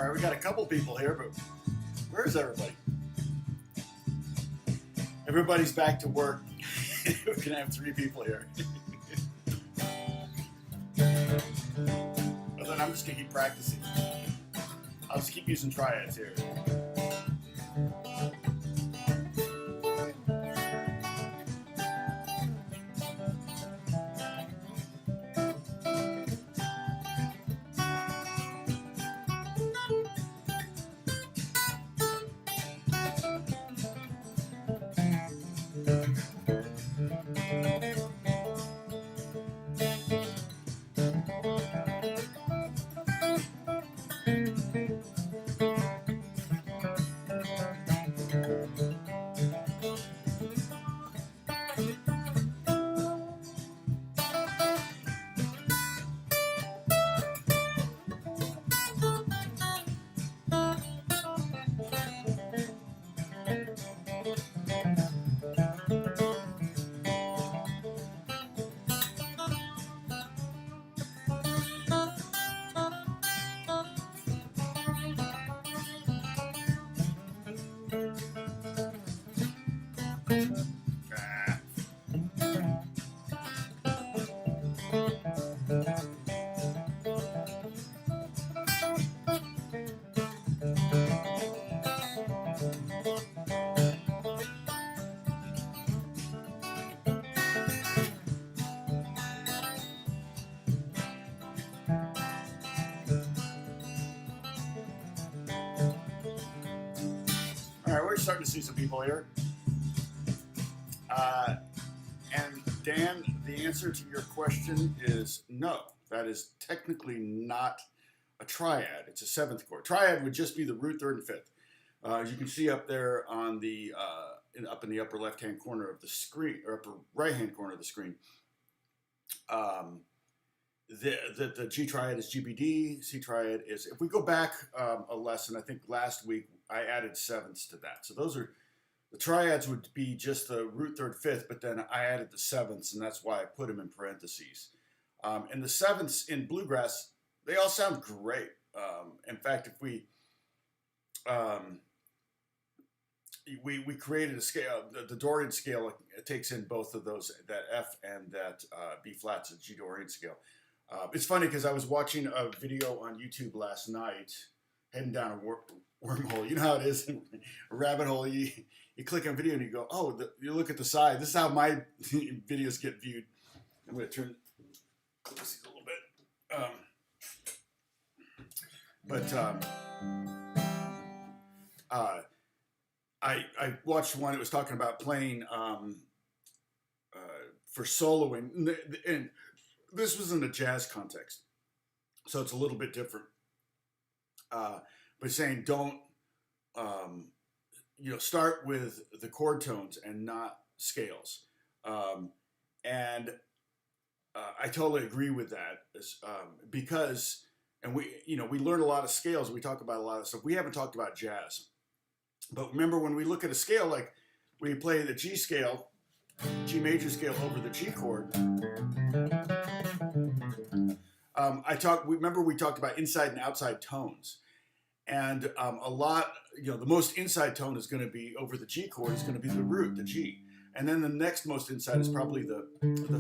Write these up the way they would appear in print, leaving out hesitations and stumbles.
All right, we got a couple people here, but where's everybody? Everybody's back to work. We're gonna have 3 people here. But then I'm just gonna keep practicing. I'll just keep using triads here. All right, we're starting to see some people here. And Dan, the answer to your question is no. That is technically not a triad. It's a 7th chord. Triad would just be the root, 3rd, and 5th. As you can see up there on the up in the upper left-hand corner of the screen, or upper right-hand corner of the screen, the G triad is GBD. C triad is. If we go back a lesson, I think last week I added 7ths to that. So those are the triads would be just the root, 3rd, 5th, but then I added the 7ths, and that's why I put them in parentheses. And the 7ths in bluegrass, they all sound great. In fact, if we created a scale, the Dorian scale, it takes in both of those, that F and that B flat, G Dorian scale. It's funny because I was watching a video on YouTube last night, heading down a wormhole. You know how it is, a rabbit hole. You click on video and you go, oh, you look at the side. This is how my videos get viewed. I'm going to click this a little bit. I watched one. It was talking about playing for soloing, and this was in a jazz context. So it's a little bit different. But saying don't, start with the chord tones and not scales. And I totally agree with that, because, and we learn a lot of scales. We talk about a lot of stuff. We haven't talked about jazz, but remember when we look at a scale, like we play the G scale, G major scale over the G chord. Remember we talked about inside and outside tones, and a lot, the most inside tone is going to be over the G chord. Is going to be the root, the G. And then the next most inside is probably the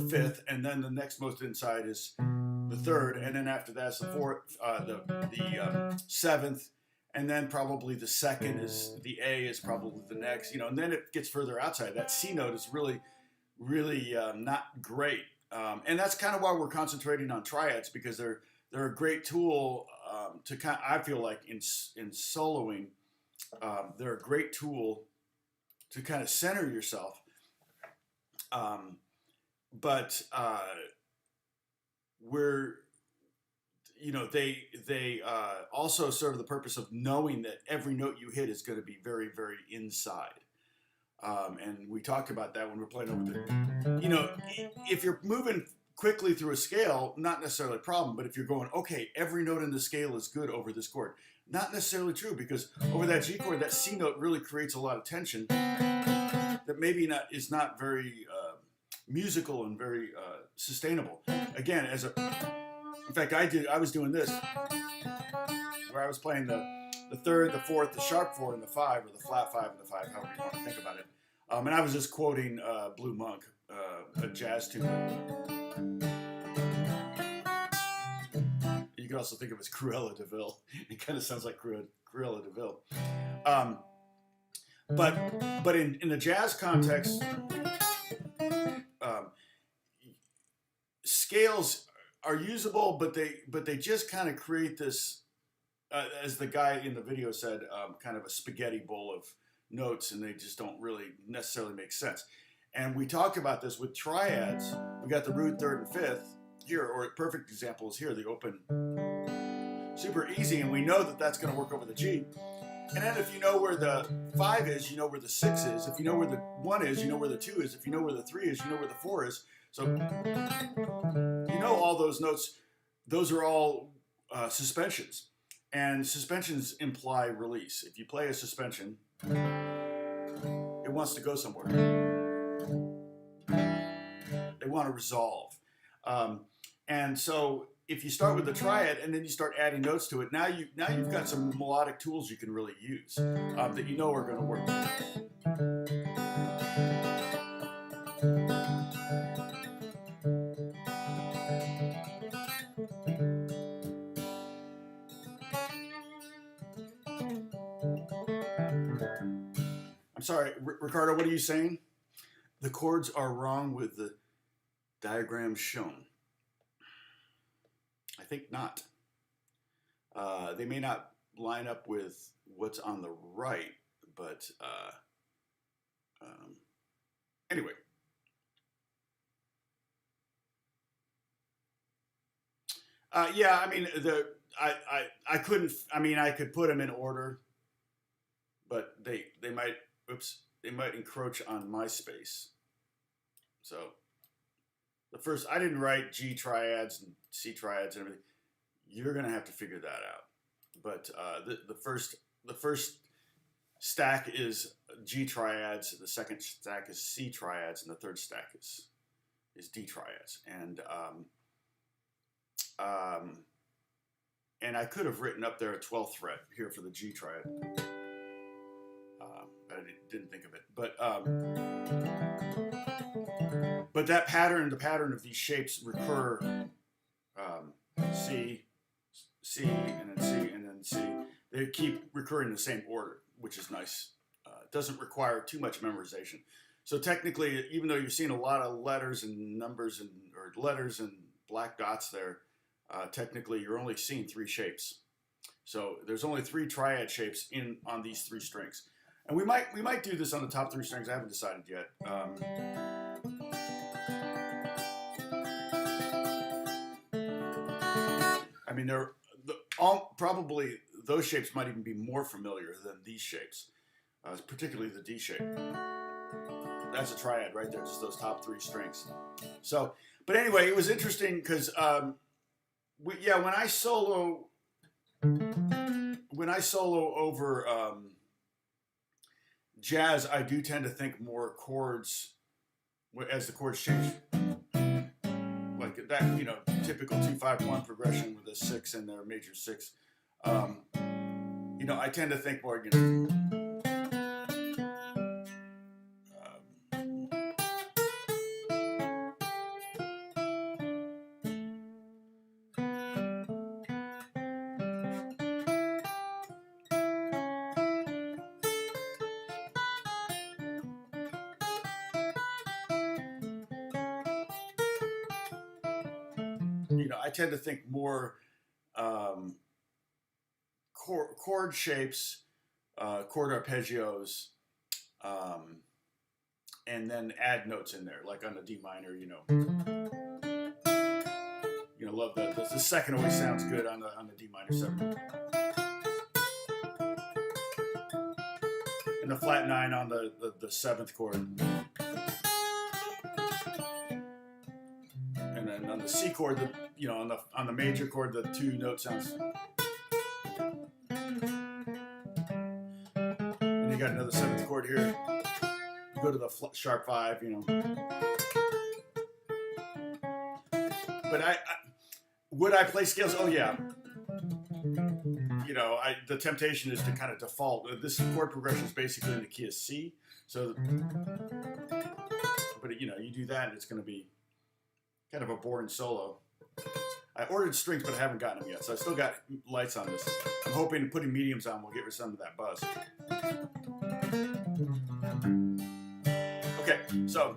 fifth, and then the next most inside is the third, and then after that's the fourth, the seventh, and then probably the second is the A is probably the next, and then it gets further outside. That C note is really, really not great, and that's kind of why we're concentrating on triads, because they're a great tool to kind. I feel like in soloing, they're a great tool to kind of center yourself. But they also serve the purpose of knowing that every note you hit is going to be very, very inside. And we talked about that when we're playing over the, if you're moving quickly through a scale, not necessarily a problem, but if you're going, okay, every note in the scale is good over this chord, not necessarily true, because over that G chord, that C note really creates a lot of tension that maybe is not very musical and very sustainable. Again, in fact, I was doing this, where I was playing the third, the fourth, the sharp four, and the five, or the flat five and the five, however you want to think about it. And I was just quoting Blue Monk, a jazz tune. You could also think of it as Cruella de Vil. It kind of sounds like Cruella de Vil. But in the jazz context, scales are usable, but they just kind of create this, as the guy in the video said, kind of a spaghetti bowl of notes, and they just don't really necessarily make sense. And we talked about this with triads. We got the root, third, and fifth here, or a perfect example is here, the open, super easy, and we know that that's going to work over the G. And then if you know where the 5 is, you know where the 6 is. If you know where the 1 is, you know where the 2 is. If you know where the 3 is, you know where the 4 is. So you know all those notes. Those are all suspensions. And suspensions imply release. If you play a suspension, it wants to go somewhere. They want to resolve. And so if you start with the triad and then you start adding notes to it, now you've got some melodic tools you can really use that you know are going to work. I'm sorry, Ricardo, what are you saying? The chords are wrong with the diagram shown. I think not. They may not line up with what's on the right, but anyway. Yeah, I mean, I couldn't, I mean, I could put them in order, but they might, they might encroach on my space. So the first, I didn't write G triads and C triads and everything. You're going to have to figure that out. But the first stack is G triads, the second stack is C triads, and the third stack is D triads. And I could have written up there a 12th fret here for the G triad. I didn't think of it, but that pattern, the pattern of these shapes recur. C, C, and then C, and then C. They keep recurring in the same order, which is nice. It doesn't require too much memorization. So technically, even though you're seeing a lot of letters and numbers or letters and black dots there, technically you're only seeing 3 shapes. So there's only 3 triad shapes on these 3 strings. And we might do this on the top 3 strings. I haven't decided yet. I mean, probably those shapes might even be more familiar than these shapes, particularly the D shape. That's a triad right there, just those top 3 strings. So, but anyway, it was interesting because, yeah, when I solo over jazz, I do tend to think more chords as the chords change, like that, you know, typical 2-5-1 progression with a 6 in there, major 6. You know, I tend to think more, you know. You know, I tend to think more chord shapes, chord arpeggios, and then add notes in there, like on the D minor. You know, love that. The second always sounds good on the D minor 7, and the flat 9 on the 7th chord. And then on the C chord, you know, on the major chord, the 2 note sounds. And you got another 7th chord here. You go to the sharp 5, you know. But would I play scales? Oh yeah. You know, the temptation is to kind of default. This chord progression is basically in the key of C. So, but you know, you do that, and it's going to be kind of a boring solo. I ordered strings, but I haven't gotten them yet, so I still got lights on this. I'm hoping putting mediums on will get rid of some of that buzz. Okay, so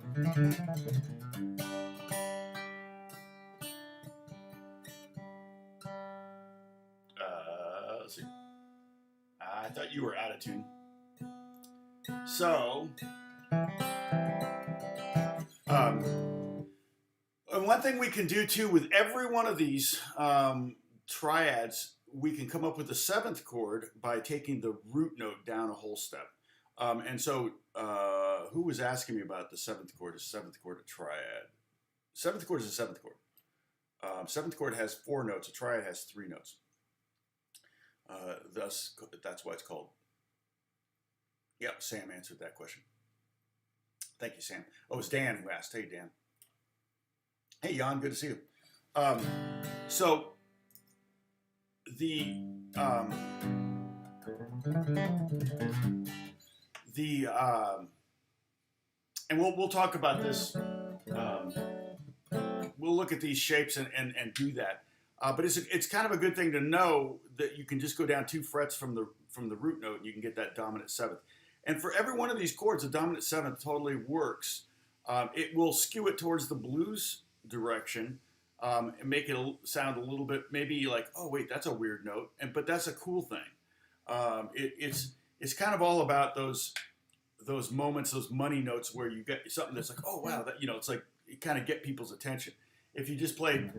let's see. I thought you were out of tune. So, and one thing we can do too with every one of these triads, we can come up with the 7th chord by taking the root note down a whole step. And so, who was asking me about the 7th chord? Is 7th chord a triad? 7th chord is a 7th chord. 7th chord has 4 notes. A triad has 3 notes. Thus, that's why it's called. Yep, Sam answered that question. Thank you, Sam. Oh, it was Dan who asked. Hey, Dan. Hey, Jan, good to see you. So and we'll talk about this. We'll look at these shapes and do that. But it's kind of a good thing to know that you can just go down 2 frets from the root note, and you can get that dominant 7th. And for every one of these chords, the dominant 7th totally works. It will skew it towards the blues direction and make it sound a little bit maybe like, oh wait, that's a weird note, but that's a cool thing. It's kind of all about those moments, those money notes where you get something that's like, oh wow, that, you know, it's like you kind of get people's attention. If you just played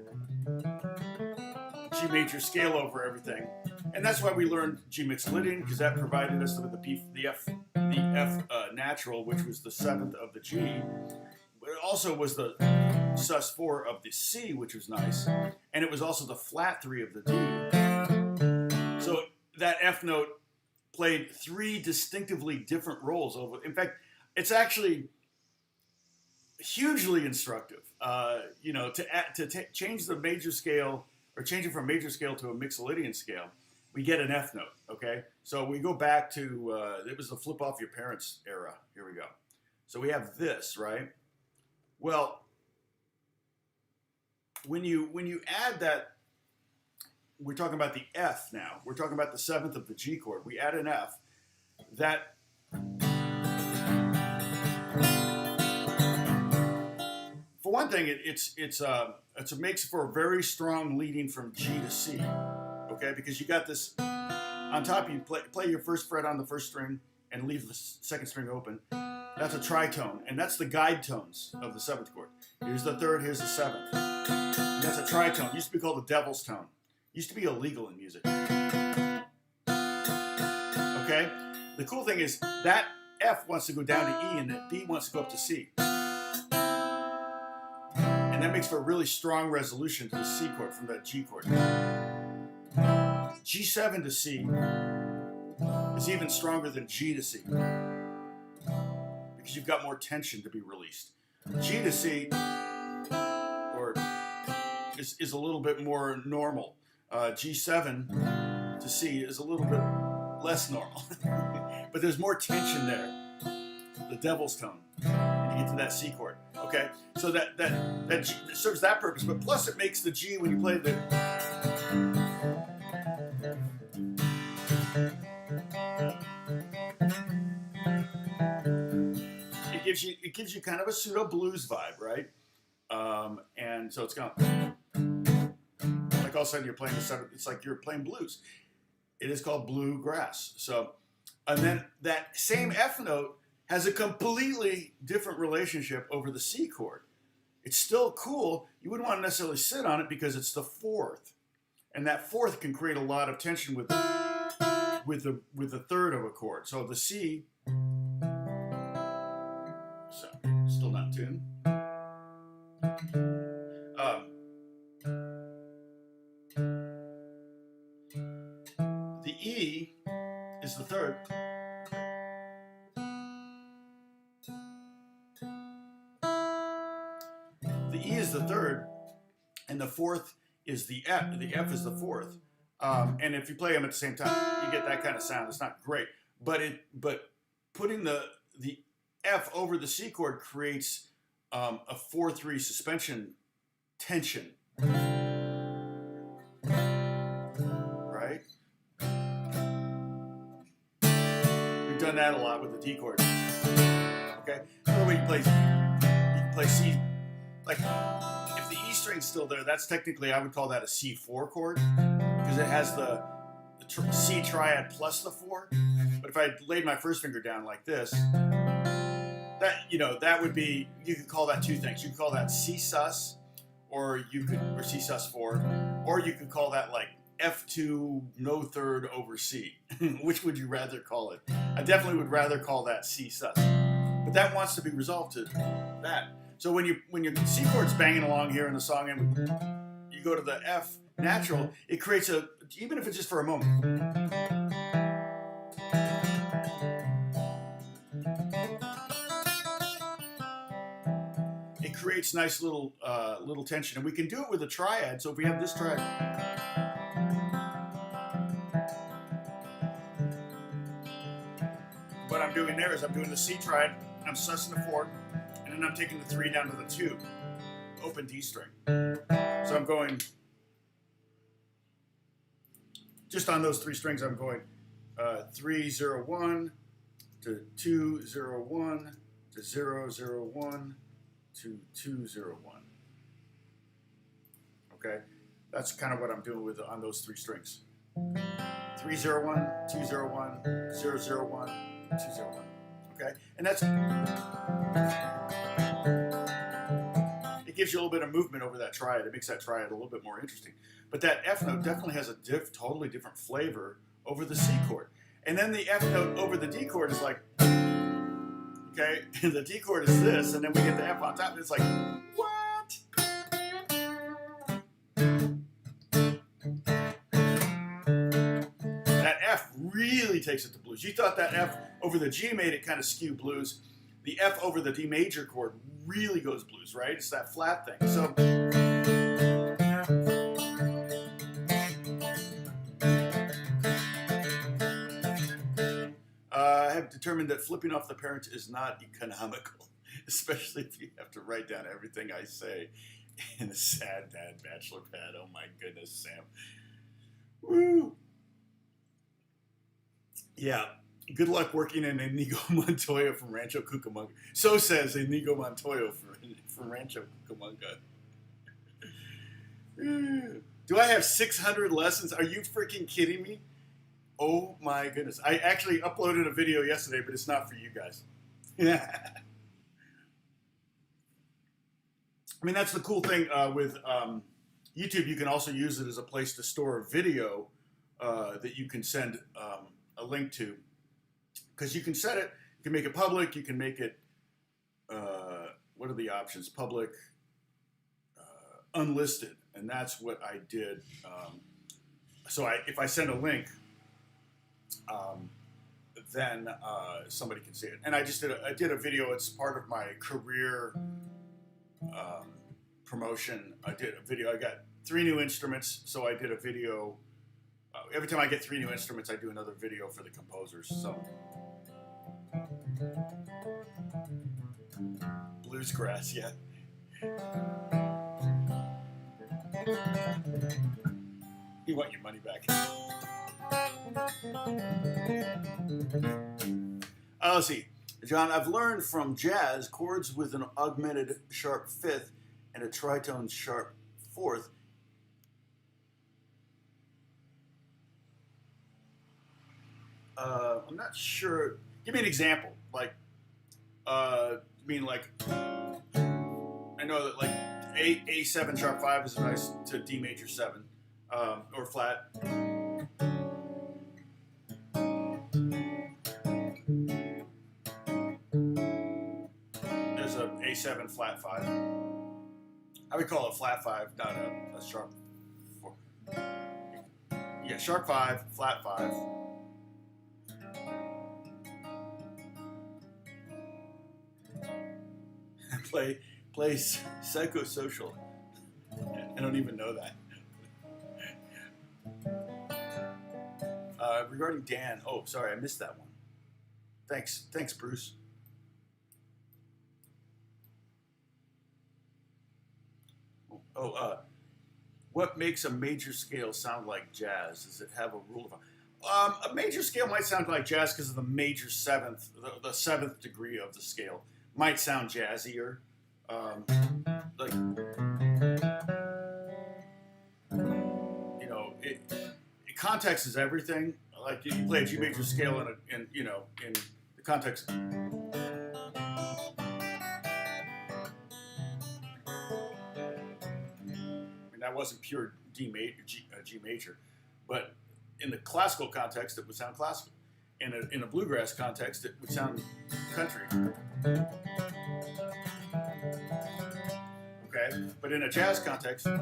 G major scale over everything, and that's why we learned G Mixolydian, because that provided us with the F natural, which was the 7th of the G. But it also was the sus4 of the C, which was nice, and it was also the flat 3 of the D. So that F note played 3 distinctively different roles. In fact, it's actually hugely instructive. You know, to change the major scale, or change it from major scale to a Mixolydian scale, we get an F note, okay? So we go back to, it was the flip off your parents era. Here we go. So we have this, right? Well, when you add that, we're talking about the F now. We're talking about the 7th of the G chord. We add an F. That for one thing, it makes for a very strong leading from G to C, okay? Because you got this on top. You play your 1st fret on the 1st string and leave the 2nd string open. That's a tritone, and that's the guide tones of the 7th chord. Here's the 3rd, here's the 7th. And that's a tritone. It used to be called the devil's tone. Used to be illegal in music. Okay? The cool thing is that F wants to go down to E and that B wants to go up to C. And that makes for a really strong resolution to the C chord from that G chord. G7 to C is even stronger than G to C because you've got more tension to be released. G to C is a little bit more normal. G7 to C is a little bit less normal. But there's more tension there. The devil's tone. And you get to that C chord. Okay? So that G, that serves that purpose, but plus it makes the G when you play the it gives you kind of a pseudo blues vibe, right? And so it's kind of like all of a sudden you're playing it's like you're playing blues. It is called bluegrass. So, and then that same F note has a completely different relationship over the C chord. It's still cool. You wouldn't want to necessarily sit on it because it's the fourth, and that fourth can create a lot of tension with the third of a chord. So the C. So still not tuned. The E is the third. The E is the third, and the fourth is the F. The F is the fourth. And if you play them at the same time, you get that kind of sound. It's not great, but putting the F over the C chord creates a 4/3 suspension tension. Right? We've done that a lot with the D chord. Okay? Another way you can play C. Like, if the E string's still there, that's technically, I would call that a C4 chord, because it has the C triad plus the 4. But if I laid my first finger down like this, that would be, you could call that two things. You could call that C sus, or C sus 4, or you could call that like F2 no third over C. Which would you rather call it? I definitely would rather call that C sus. But that wants to be resolved to that. So when your C chord's banging along here in the song and you go to the F natural, it creates even if it's just for a moment. It creates nice little tension, and we can do it with a triad. So if we have this triad, what I'm doing there is I'm doing the C triad, I'm sussing the 4, and then I'm taking the 3 down to the 2, open D string. So I'm going, just on those 3 strings, I'm going 3 0 1 to 2 0 1 to 0 0 1 to 2 0 1. Okay, that's kind of what I'm doing on those 3 strings. 3 0 1 2 0 1 0 0 1 2 0 1. Okay, and it gives you a little bit of movement over that triad. It makes that triad a little bit more interesting. But that F note definitely has a totally different flavor over the C chord. And then the F note over the D chord is like, okay, and the D chord is this, and then we get the F on top, and it's like, what? That F really takes it to blues. You thought that F over the G made it kind of skew blues. The F over the D major chord really goes blues, right? It's that flat thing. So I have determined that flipping off the parent is not economical, especially if you have to write down everything I say in a sad dad bachelor pad. Oh my goodness, Sam. Woo! Yeah. Good luck working in Inigo Montoya from Rancho Cucamonga. So says Inigo Montoya from Rancho Cucamonga. Do I have 600 lessons? Are you freaking kidding me? Oh my goodness. I actually uploaded a video yesterday, but it's not for you guys. I mean, that's the cool thing with YouTube, you can also use it as a place to store a video that you can send a link to, because you can set it, you can make it public, you can make it, what are the options? Public, unlisted, and that's what I did. So if I send a link, then somebody can see it. And I did a video. It's part of my career promotion. I did a video. I got 3 new instruments, so I did a video. Every time I get 3 new instruments, I do another video for the composers. So BLUEGRASS, yeah. You want your money back. Let's see. John, I've learned from jazz chords with an augmented sharp 5th and a tritone sharp 4th. I'm not sure. Give me an example. Like, I mean, like, I know that like A7 sharp 5 is nice to D major 7 or flat. There's a A7 flat 5. I would call it flat 5, not a sharp 4. Yeah, sharp 5, flat 5. Play psychosocial. I don't even know that. Regarding Dan, oh, sorry, I missed that one. Thanks, Bruce. What makes a major scale sound like jazz? Does it have a rule of? A major scale might sound like jazz because of the major 7th, the 7th degree of the scale. Might sound jazzier. Like, you know, context is everything. Like, you play a G major scale in the context. I mean, that wasn't pure G major, but in the classical context, it would sound classical. In a bluegrass context, it would sound country. Okay, but in a jazz context, it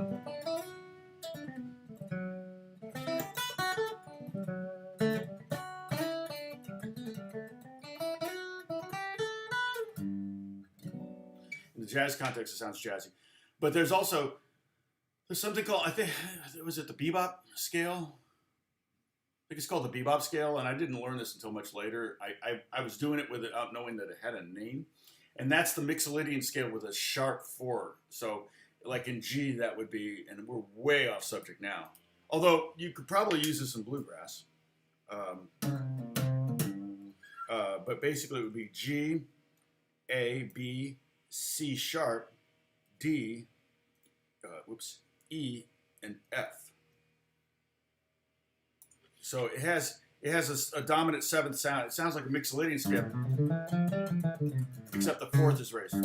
sounds jazzy. But there's something called, I think, was it the Bebop Scale? I think it's called the Bebop Scale, and I didn't learn this until much later. I was doing it without knowing that it had a name. And that's the Mixolydian Scale with a sharp 4. So, like in G, that would be, and we're way off subject now. Although, you could probably use this in bluegrass. But basically, it would be G, A, B, C sharp, D, E, and F. So it has a dominant 7th sound. It sounds like a Mixolydian scale, except the 4th is raised.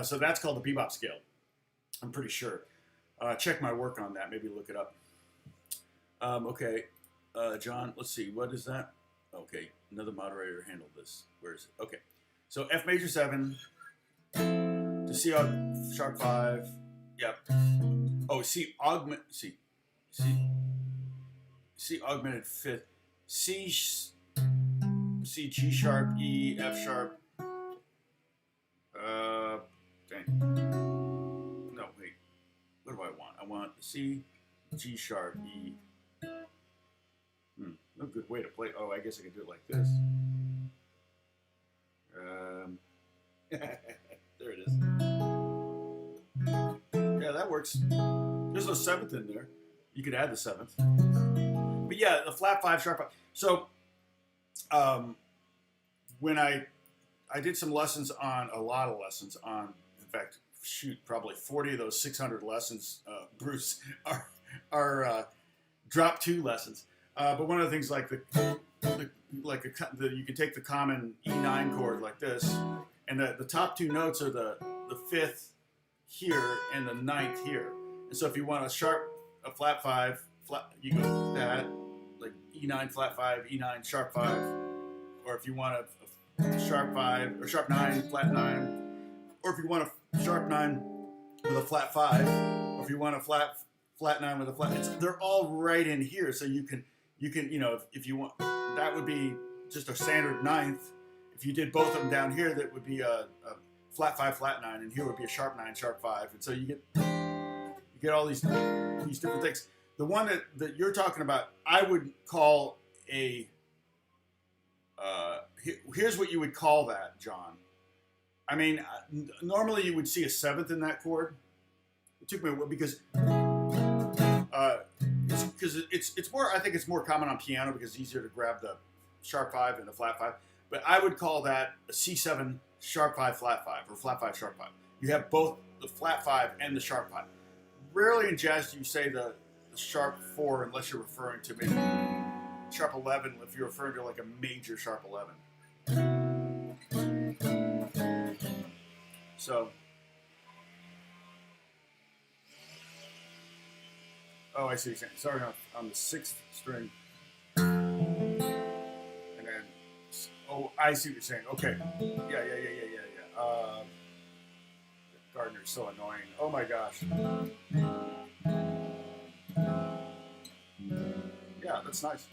So that's called the Bebop Scale. I'm pretty sure. Check my work on that. Maybe look it up. Okay, John, let's see. What is that? Okay, another moderator handled this. Where is it? Okay, so F major 7 to C sharp 5. Yep. Oh, C augmented 5th. C G sharp, E, F sharp. Dang. No, wait. What do I want? I want C, G sharp, E. No good way to play. Oh, I guess I could do it like this. There it is. Yeah, that works. There's no 7th in there. You could add the 7th. But yeah, the flat 5, sharp 5. So, when I did some lessons on, a lot of lessons on, in fact, shoot, probably 40 of those 600 lessons, Bruce, are drop 2 lessons. But one of the things like you can take the common E9 chord like this, and the top two notes are the fifth here and the ninth here. And so if you want a flat 5, you go that, like E9 flat 5, E9 sharp 5, or if you want a sharp 5 or sharp 9 flat 9, or if you want a sharp 9 with a flat 5, or if you want a flat 9 with a flat, they're all right in here. So you can if you want, that would be just a standard ninth. If you did both of them down here, that would be a flat 5 flat 9, and here would be a sharp 9 sharp 5, and so you get all these different things. The one that you're talking about, I would call a here's what you would call that, John. I mean, normally you would see a seventh in that chord. It took me a while because it's more. I think it's more common on piano because it's easier to grab the sharp 5 and the flat 5. But I would call that a C7 sharp 5 flat 5 or flat 5 sharp 5. You have both the flat 5 and the sharp 5. Rarely in jazz do you say the sharp 4 unless you're referring to maybe sharp 11. If you're referring to like a major sharp 11. So, oh, I see what you're saying. Starting on the 6th string. And then, oh, I see what you're saying. Okay. Yeah. Gardner's so annoying. Oh my gosh. Yeah, that's nice.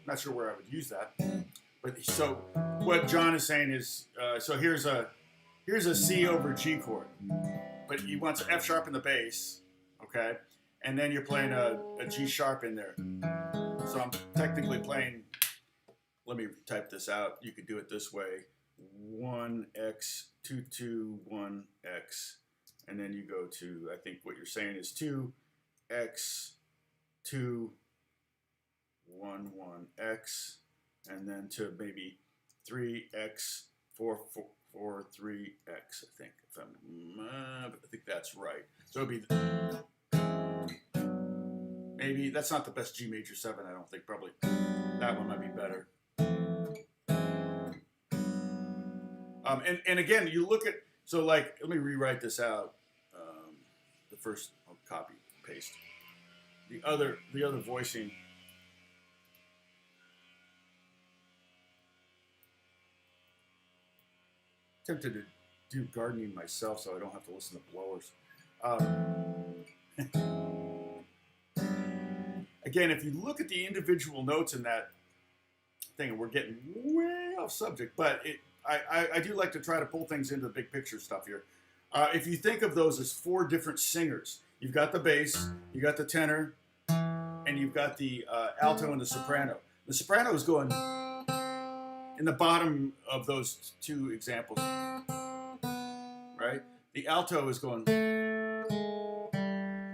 Not sure where I would use that. But so what John is saying is, so here's a C over G chord, but he wants an F sharp in the bass, okay, and then you're playing a G sharp in there. So I'm technically playing. Let me type this out. You could do it this way: 1x 2 2 1x, and then you go to, I think what you're saying is 2x 2 1 1x. And then to maybe 3x 4 4 3x. I think that's right. So it'd be maybe that's not the best G major 7. I don't think. Probably that one might be better. And again, you look at, so like, let me rewrite this out. The first, I'll copy paste the other voicing. Tempted to do gardening myself so I don't have to listen to blowers. Again, if you look at the individual notes in that thing, and we're getting way off subject, but I do like to try to pull things into the big picture stuff here. If you think of those as 4 different singers, you've got the bass, you got the tenor, and you've got the alto and the soprano. The soprano is going in the bottom of those 2 examples, right? The alto is going,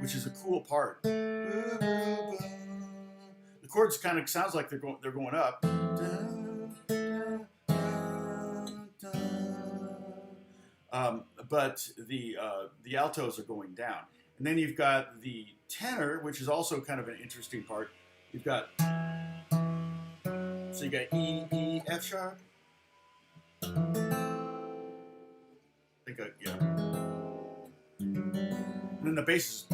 which is a cool part. The chords kind of sounds like they're going up. But the altos are going down. And then you've got the tenor, which is also kind of an interesting part. You've got, so you got E, E, F sharp. I think, yeah. And then the bass is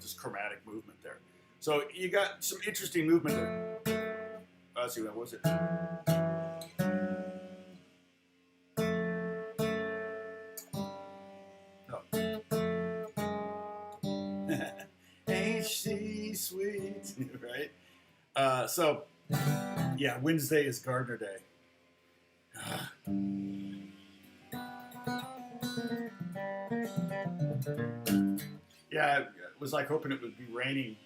just chromatic movement there. So you got some interesting movement there. Let's see, what was it? Ain't she sweet, right? So, yeah, Wednesday is Gardner Day. Yeah, it was like hoping it would be raining.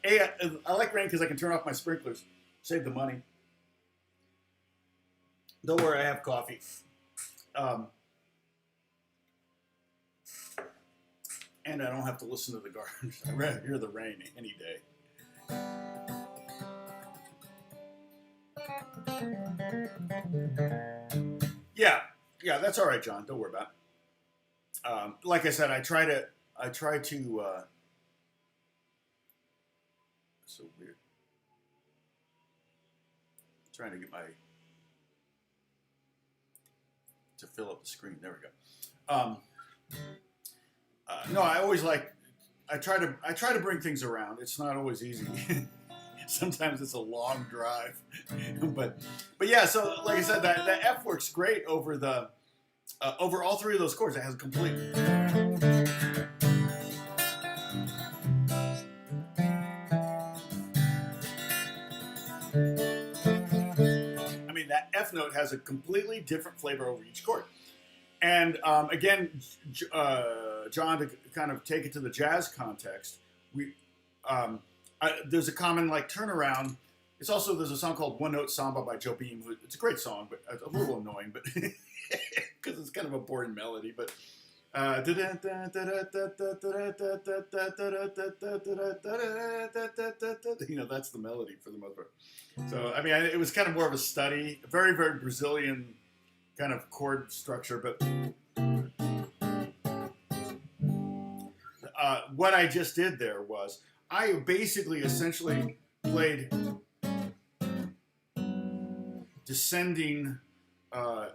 Hey, I like rain because I can turn off my sprinklers, save the money. Don't worry, I have coffee. And I don't have to listen to the garbage. I'd rather hear the rain any day. Yeah, that's all right, John. Don't worry about it. Like I said, I try to trying to get to fill up the screen. There we go. No, I always like. I try to bring things around. It's not always easy. Sometimes it's a long drive, but yeah. So like I said, that F works great over the over all three of those chords. It has a complete. I mean, that F note has a completely different flavor over each chord. And again, John, to kind of take it to the jazz context, there's a common like turnaround. It's also, there's a song called One Note Samba by Joe Beam. It's a great song, but a little annoying, but because it's kind of a boring melody. But you know, that's the melody for the most part. So I mean, it was kind of more of a study, a very, very Brazilian kind of chord structure, but what I just did there was I basically essentially played descending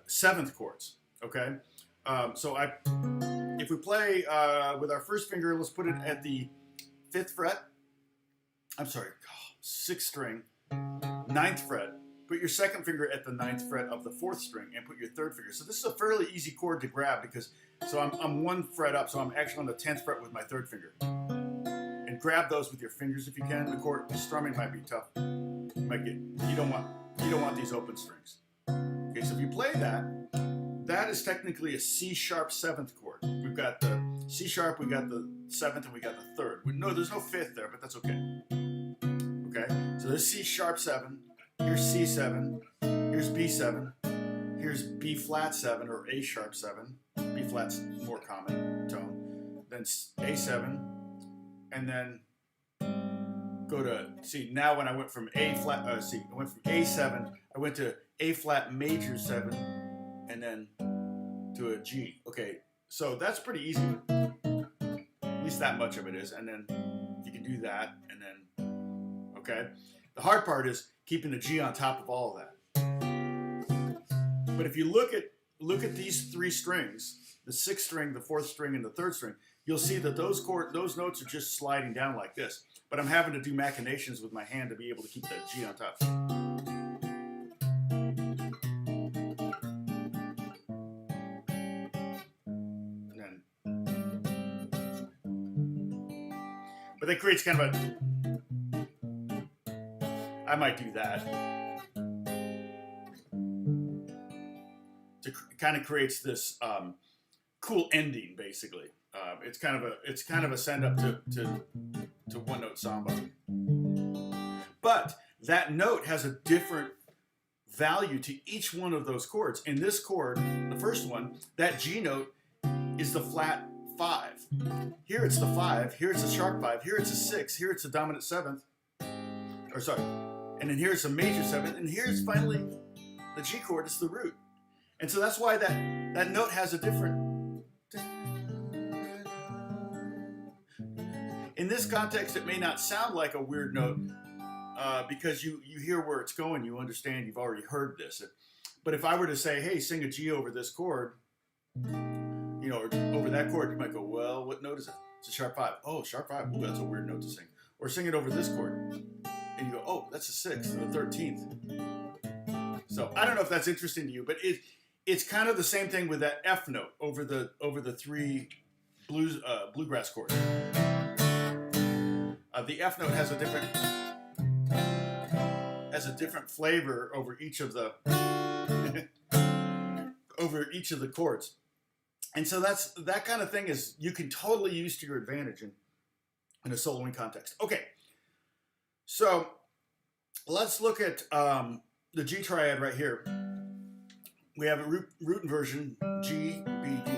seventh chords. Okay, so if we play with our first finger, let's put it at the 5th fret. I'm sorry, 6th string, 9th fret. Put your second finger at the 9th fret of the 4th string and put your 3rd finger. So this is a fairly easy chord to grab because, so I'm 1 fret up, so I'm actually on the 10th fret with my 3rd finger. And grab those with your fingers if you can. The strumming might be tough. You don't want these open strings. Okay, so if you play that, that is technically a C sharp 7th chord. We've got the C sharp, we got the 7th, and we got the 3rd. No, there's no 5th there, but that's okay. Okay, so this C sharp 7. Here's C7, here's B7, here's B flat 7 or A sharp 7. B flat's more common tone. Then A7, and then go to, see, now when I went from I went from A7, I went to A flat major 7, and then to a G. Okay, so that's pretty easy. At least that much of it is, and then you can do that, and then, okay. The hard part is keeping the G on top of all of that. But if you look at these 3 strings, the 6th string, the 4th string, and the 3rd string, you'll see that those notes are just sliding down like this. But I'm having to do machinations with my hand to be able to keep that G on top. And then, but that creates kind of a. I might do that. Kind of creates this cool ending, basically. It's kind of a send up to one note samba. But that note has a different value to each one of those chords. In this chord, the first one, that G note is the flat 5. Here it's the 5. Here it's a sharp 5. Here it's a 6. Here it's a dominant 7th. Or sorry. And then here's a major 7th, and here's finally the G chord, it's the root. And so that's why that note has a different. In this context, it may not sound like a weird note because you hear where it's going, you understand, you've already heard this. But if I were to say, hey, sing a G over this chord, you know, or over that chord, you might go, well, what note is that? It's a sharp 5. Oh, sharp 5, ooh, that's a weird note to sing. Or sing it over this chord. And you go, oh, that's the 6th and the 13th. So I don't know if that's interesting to you, but it's kind of the same thing with that F note over the 3 bluegrass chords. The F note has a different flavor over each of the chords, and so that kind of thing is you can totally use to your advantage in a soloing context. Okay. So let's look at the G triad right here. We have a root inversion, G, B, D.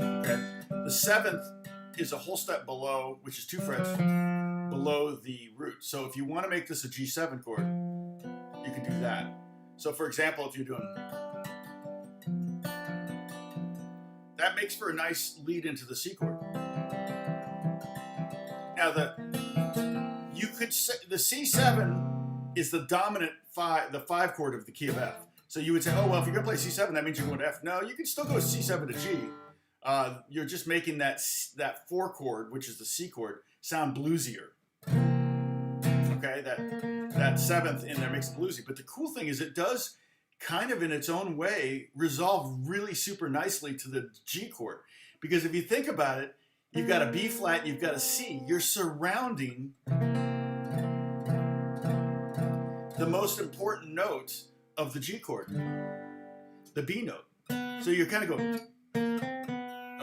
Okay. The 7th is a whole step below, which is 2 frets below the root. So if you want to make this a G7 chord, you can do that. So for example, if you're doing, that makes for a nice lead into the C chord. Now you could say the C7 is the dominant the 5 chord of the key of F. So you would say, oh, well, if you're going to play C7, that means you're going to F. No, you can still go C7 to G. You're just making that 4 chord, which is the C chord, sound bluesier. Okay, that 7th in there makes it bluesy. But the cool thing is it does kind of in its own way resolve really super nicely to the G chord. Because if you think about it, you've got a B flat, you've got a C. You're surrounding the most important note of the G chord, the B note. So you're kind of going,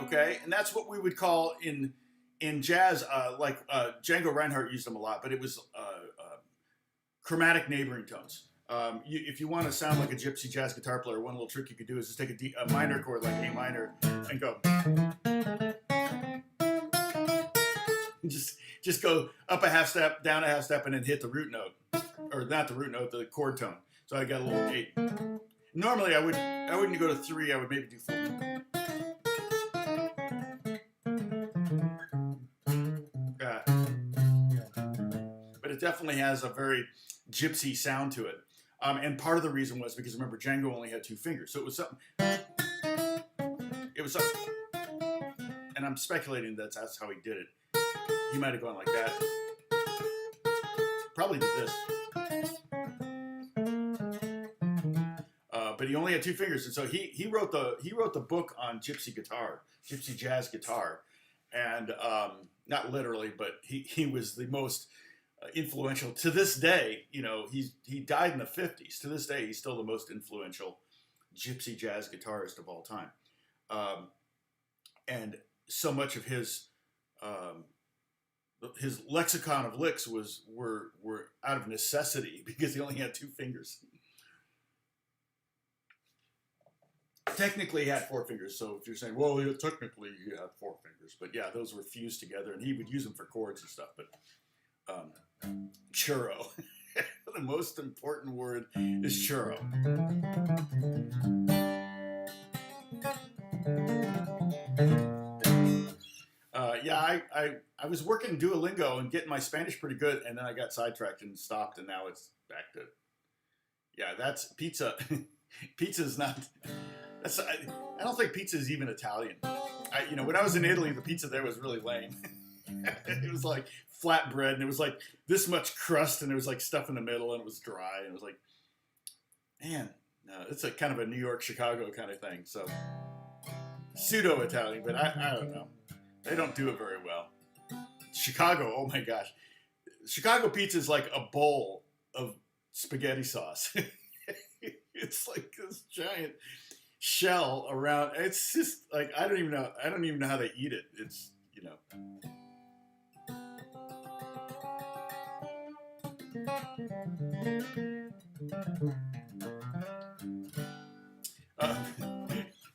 okay? And that's what we would call in jazz, Django Reinhardt used them a lot, but it was chromatic neighboring tones. If you want to sound like a gypsy jazz guitar player, one little trick you could do is just take a minor chord like A minor and go. Just go up a half step, down a half step, and then hit the root note. Or not the root note, the chord tone. So I got a little 8. Normally I wouldn't go to 3, I would maybe do 4. But it definitely has a very gypsy sound to it. And part of the reason was because remember Django only had 2 fingers. So it was something. And I'm speculating that's how he did it. He might have gone like that. Probably did this. But he only had 2 fingers, and so he wrote the book on gypsy guitar, gypsy jazz guitar, and not literally, but he was the most influential to this day. You know, he died in the 50s. To this day, he's still the most influential gypsy jazz guitarist of all time, and so much of his lexicon of licks were out of necessity because he only had 2 fingers. Technically, he had 4 fingers. So if you're saying, well, yeah, technically he had 4 fingers, but yeah, those were fused together, and he would use them for chords and stuff. But churro, the most important word is churro. Yeah, I was working Duolingo and getting my Spanish pretty good, and then I got sidetracked and stopped, and now it's back to, yeah, that's pizza. Pizza's not, I don't think pizza is even Italian. When I was in Italy, the pizza there was really lame. It was like flat bread, and it was like this much crust, and there was like stuff in the middle, and it was dry, and it was like, man, no, it's a kind of a New York, Chicago kind of thing. So pseudo-Italian, but I don't know. They don't do it very well. Chicago, oh my gosh. Chicago pizza is like a bowl of spaghetti sauce. It's like this giant shell around. It's just like I don't even know how they eat it. It's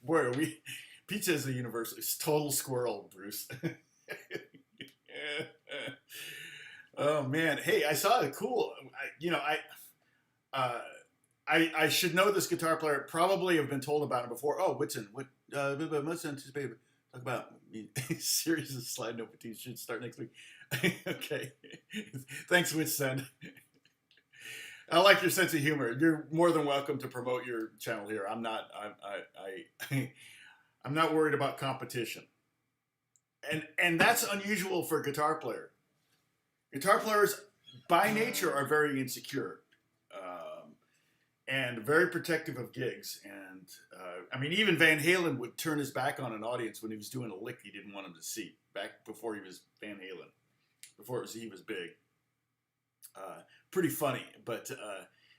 boy, pizza is a universal. It's total squirrel, Bruce. Oh man, hey, I saw a cool. I should know this guitar player. Probably have been told about him before. Oh, Whitson, most anticipated. Talk about series of slide note routines should start next week. Okay, thanks, Whitson. I like your sense of humor. You're more than welcome to promote your channel here. I'm not worried about competition, and that's unusual for a guitar player. Guitar players, by nature, are very insecure. And very protective of gigs. And even Van Halen would turn his back on an audience when he was doing a lick he didn't want him to see, back before he was Van Halen, before he was big. Pretty funny, but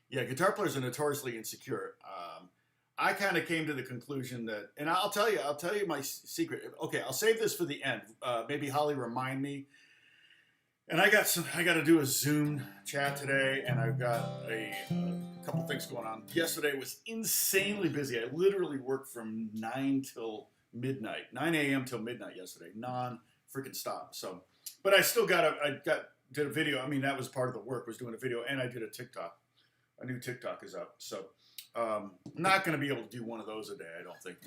yeah, guitar players are notoriously insecure. I kind of came to the conclusion that, and I'll tell you my secret. Okay, I'll save this for the end. Maybe Holly remind me. And I got to do a Zoom chat today, and I've got a couple things going on. Yesterday was insanely busy. I literally worked from 9 till midnight, 9 a.m. till midnight yesterday, non-freaking stop. So, but I still did a video. I mean, that was part of the work, was doing a video, and I did a TikTok. A new TikTok is up. So, I'm not going to be able to do one of those a day, I don't think,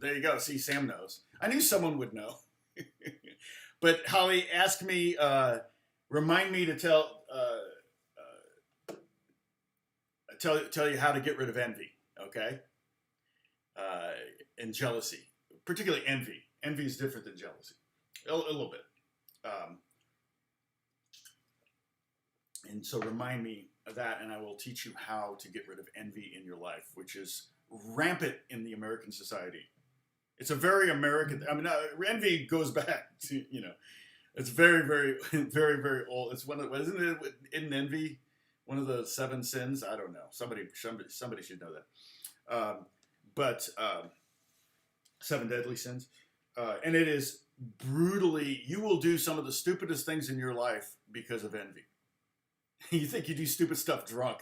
There you go. See, Sam knows. I knew someone would know. But Holly, ask me, remind me to tell you how to get rid of envy, okay? And jealousy, particularly envy. Envy is different than jealousy, a little bit. And so remind me of that, and I will teach you how to get rid of envy in your life, which is rampant in the American society. It's a very American, I mean, envy goes back to, you know, it's very, very, very, very old. It's one of, isn't it, in envy, one of the 7 sins? I don't know. Somebody should know that. But 7 deadly sins. And it is brutally, you will do some of the stupidest things in your life because of envy. You think you do stupid stuff drunk.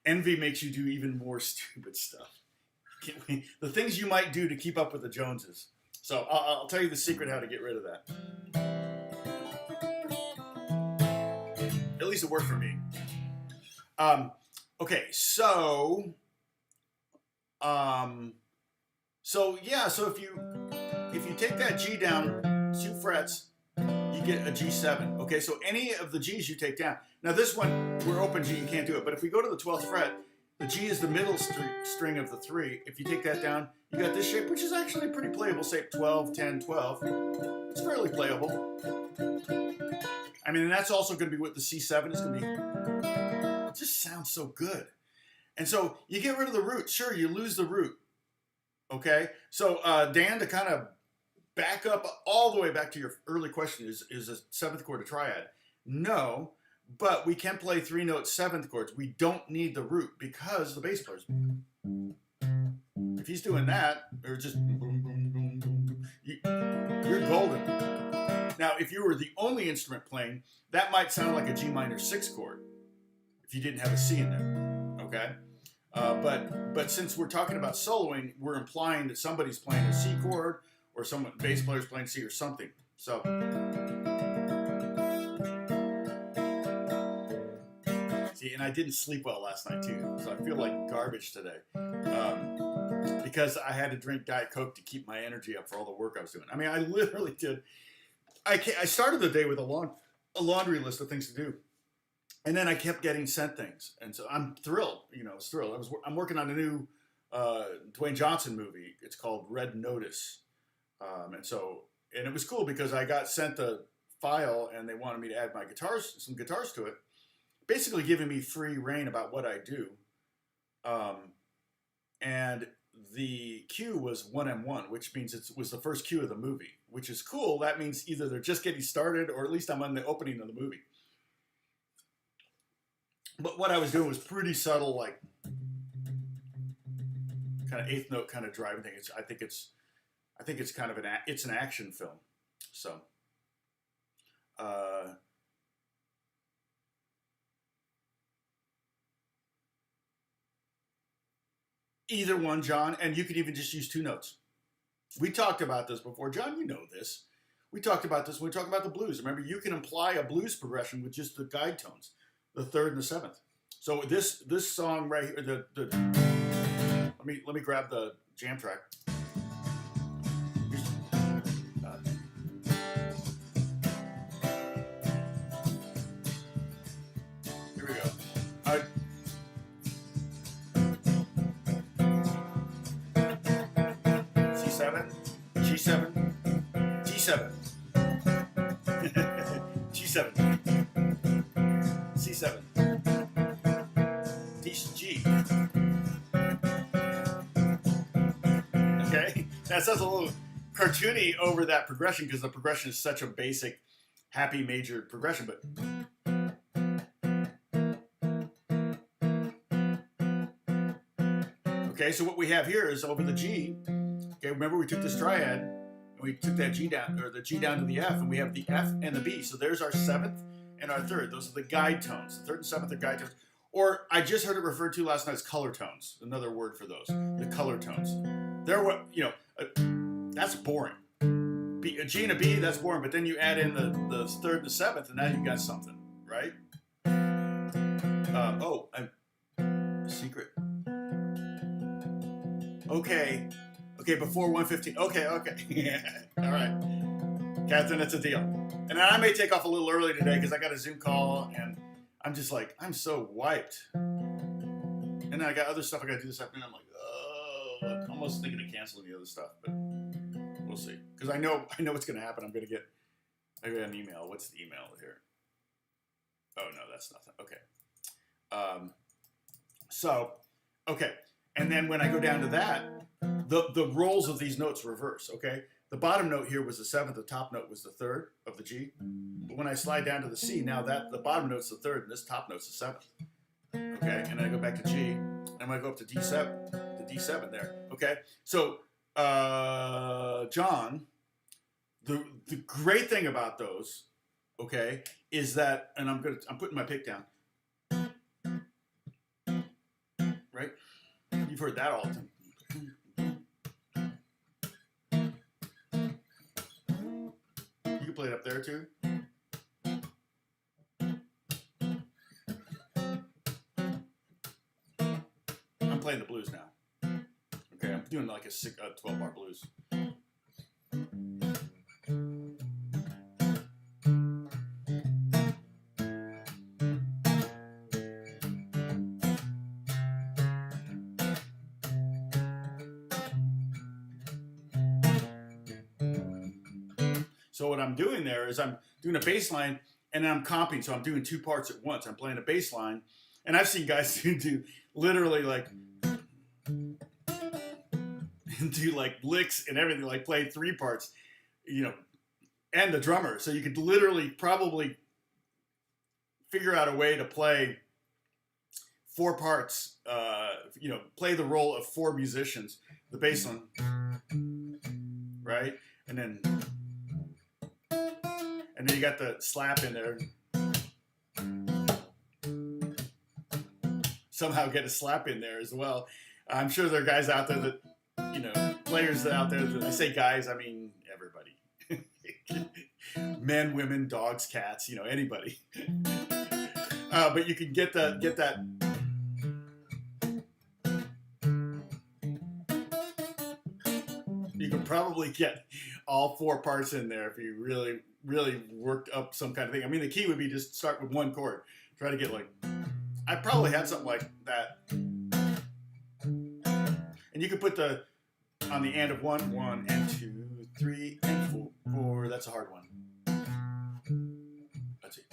Envy makes you do even more stupid stuff. The things you might do to keep up with the Joneses. So I'll tell you the secret how to get rid of that. At least it worked for me. Okay, so yeah, so if you take that G down 2 frets, you get a G7. Okay, so any of the G's you take down. Now this one, we're open G, you can't do it. But if we go to the 12th fret, the G is the middle string of the 3. If you take that down, you got this shape, which is actually pretty playable. Say 12, 10, 12. It's fairly playable. I mean, and that's also going to be what the C7 is going to be. It just sounds so good. And so you get rid of the root. Sure, you lose the root. Okay? So Dan, to kind of back up all the way back to your early question, is a 7th chord a triad? No, but we can play 3-note 7th chords. We don't need the root because the bass player's if he's doing that, or just boom, boom, boom, boom, you're golden. Now, if you were the only instrument playing, that might sound like a G minor 6 chord if you didn't have a C in there, okay? But since we're talking about soloing, we're implying that somebody's playing a C chord or some bass player's playing C or something. So, see, and I didn't sleep well last night too, so I feel like garbage today because I had to drink Diet Coke to keep my energy up for all the work I was doing. I mean, I literally did. I started the day with a laundry list of things to do, and then I kept getting sent things, and so I'm thrilled. You know, thrilled. I'm working on a new Dwayne Johnson movie. It's called Red Notice, and it was cool because I got sent the file, and they wanted me to add my some guitars to it, basically giving me free reign about what I do, and the cue was 1M1, which means it was the first cue of the movie, which is cool. That means either they're just getting started or at least I'm on the opening of the movie. But what I was doing was pretty subtle, like kind of 8th note kind of driving thing. I think it's kind of an action film. So either one, John, and you could even just use 2 notes. We talked about this before. John, you know this. We talked about this when we talked about the blues. Remember, you can imply a blues progression with just the guide tones, the 3rd and the 7th. So this song right here, let me grab the jam track. Here we go. C7, G7, G7, G7, C7, G. Okay, that sounds a little cartoony over that progression because the progression is such a basic, happy major progression, but. Okay, so what we have here is over the G. Okay, remember we took this triad and we took that G down, or the G down to the F, and we have the F and the B. So there's our 7th and our 3rd. Those are the guide tones. The 3rd and 7th are guide tones. Or I just heard it referred to last night as color tones. Another word for those, the color tones. They're what, you know, that's boring. A G and a B, that's boring. But then you add in the 3rd and the 7th, and now you got something, right? Secret. Okay, Okay, before 1:15. Okay, okay. All right. Catherine, it's a deal. And I may take off a little early today because I got a Zoom call and I'm just like, I'm so wiped. And then I got other stuff I got to do this afternoon. I'm like, oh, I'm almost thinking of canceling the other stuff, but we'll see. Because I know what's going to happen. I got an email. What's the email here? Oh, no, that's nothing. Okay. Okay. And then when I go down to that, the rolls of these notes reverse, okay? The bottom note here was the 7th, the top note was the 3rd of the G. But when I slide down to the C, now the bottom note's the 3rd and this top note's the 7th. Okay, and then I go back to G, and I'm gonna go up to D7 there, okay? So, John, the great thing about those, okay, is that, and I'm putting my pick down, right? You've heard that all the time. You can play it up there too. I'm playing the blues now. Okay, I'm doing like a 12-bar blues. So what I'm doing there is I'm doing a bass line and then I'm comping. So I'm doing 2 parts at once. I'm playing a bass line. And I've seen guys do literally like do like licks and everything, like play 3 parts, you know, and the drummer. So you could literally probably figure out a way to play 4 parts, you know, play the role of 4 musicians, the bass line, right? And then you got the slap in there. Somehow get a slap in there as well. I'm sure there are guys out there that, you know, players out there that, I say guys, I mean everybody. Men, women, dogs, cats, you know, anybody. But you can get that. You can probably get all 4 parts in there if you really, really worked up some kind of thing. I mean, the key would be just start with 1 chord. Try to get like, I probably had something like that. And you could put on the and of 1, 1 and 2, 3 and 4. That's a hard one. Let's see.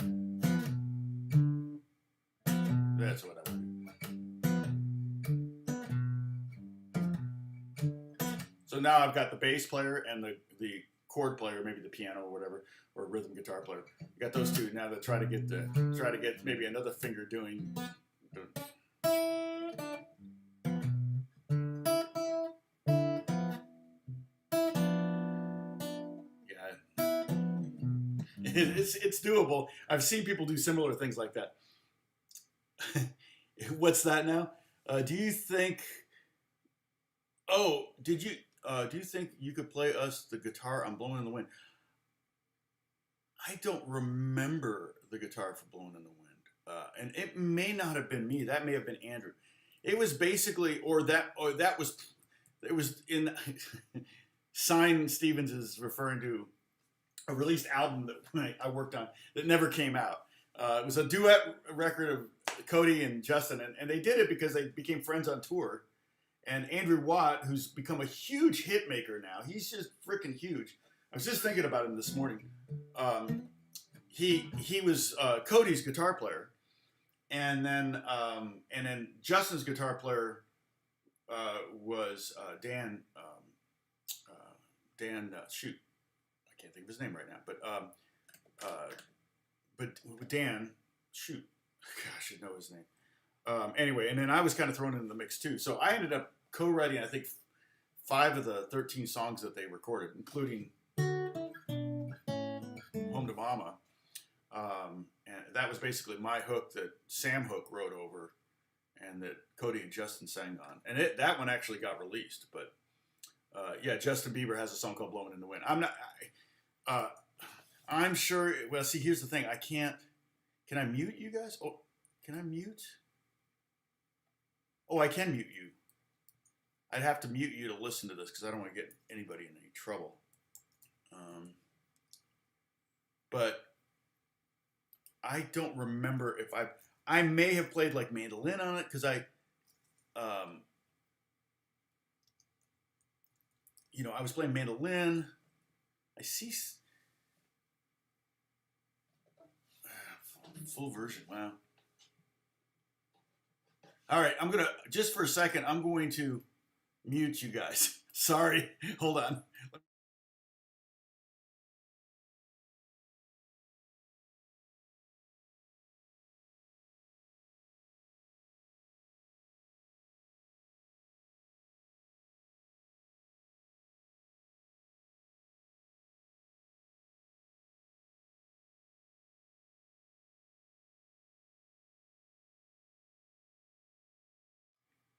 That's what I would do. So now I've got the bass player and the chord player, maybe the piano or whatever, or rhythm guitar player. You got those 2 now to try to get maybe another finger doing. It's doable. I've seen people do similar things like that. What's that now? Do you think? Oh, do you think you could play us the guitar on "Blowing in the Wind"? I don't remember the guitar for "Blowing in the Wind," and it may not have been me. That may have been Andrew. It was basically, it was in. Sign Stevens is referring to a released album that I worked on that never came out. It was a duet record of Cody and Justin, and they did it because they became friends on tour. And Andrew Watt, who's become a huge hit maker now, he's just freaking huge. I was just thinking about him this morning. He was Cody's guitar player, and then Justin's guitar player was Dan. Shoot, I can't think of his name right now, but Dan, shoot, gosh, I should know his name. Anyway, and then I was kind of thrown into the mix too. So I ended up co-writing, I think, 5 of the 13 songs that they recorded, including Home to Mama. And that was basically my hook that Sam Hook wrote over and that Cody and Justin sang on. And that one actually got released. But yeah, Justin Bieber has a song called Blowing in the Wind. I'm sure, well, see, here's the thing. Can I mute you guys? Oh, can I mute? Oh, I can mute you. I'd have to mute you to listen to this because I don't want to get anybody in any trouble. But I don't remember if I may have played like mandolin on it because you know, I was playing mandolin. I see full version. Wow. All right, I'm gonna just for a second. I'm going to mute you guys. Sorry. Hold on.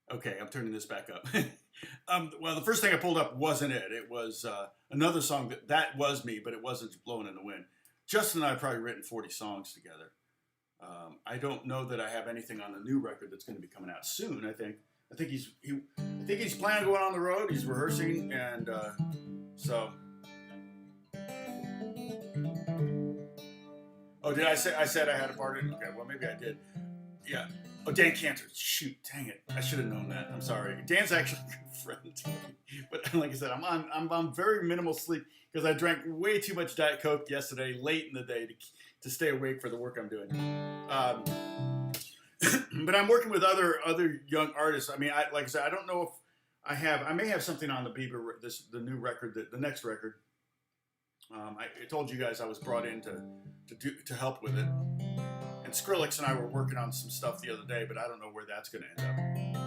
Okay, I'm turning this back up. Well, the first thing I pulled up wasn't it. It was another song that was me, but it wasn't Blowing in the Wind. Justin and I have probably written 40 songs together. I don't know that I have anything on the new record that's going to be coming out soon. I think he's planning on going on the road. He's rehearsing, and so. Oh, did I say I said I had a part in? Okay, well maybe I did. Yeah. Oh, Dan Cantor. Shoot, dang it! I should have known that. I'm sorry. Dan's actually a good friend, but like I said, I'm on very minimal sleep because I drank way too much Diet Coke yesterday, late in the day, to stay awake for the work I'm doing. But I'm working with other young artists. I mean, like I said, I don't know if I may have something on the Bieber the new record, the next record. I told you guys I was brought in to help with it. And Skrillex and I were working on some stuff the other day, but I don't know where that's going to end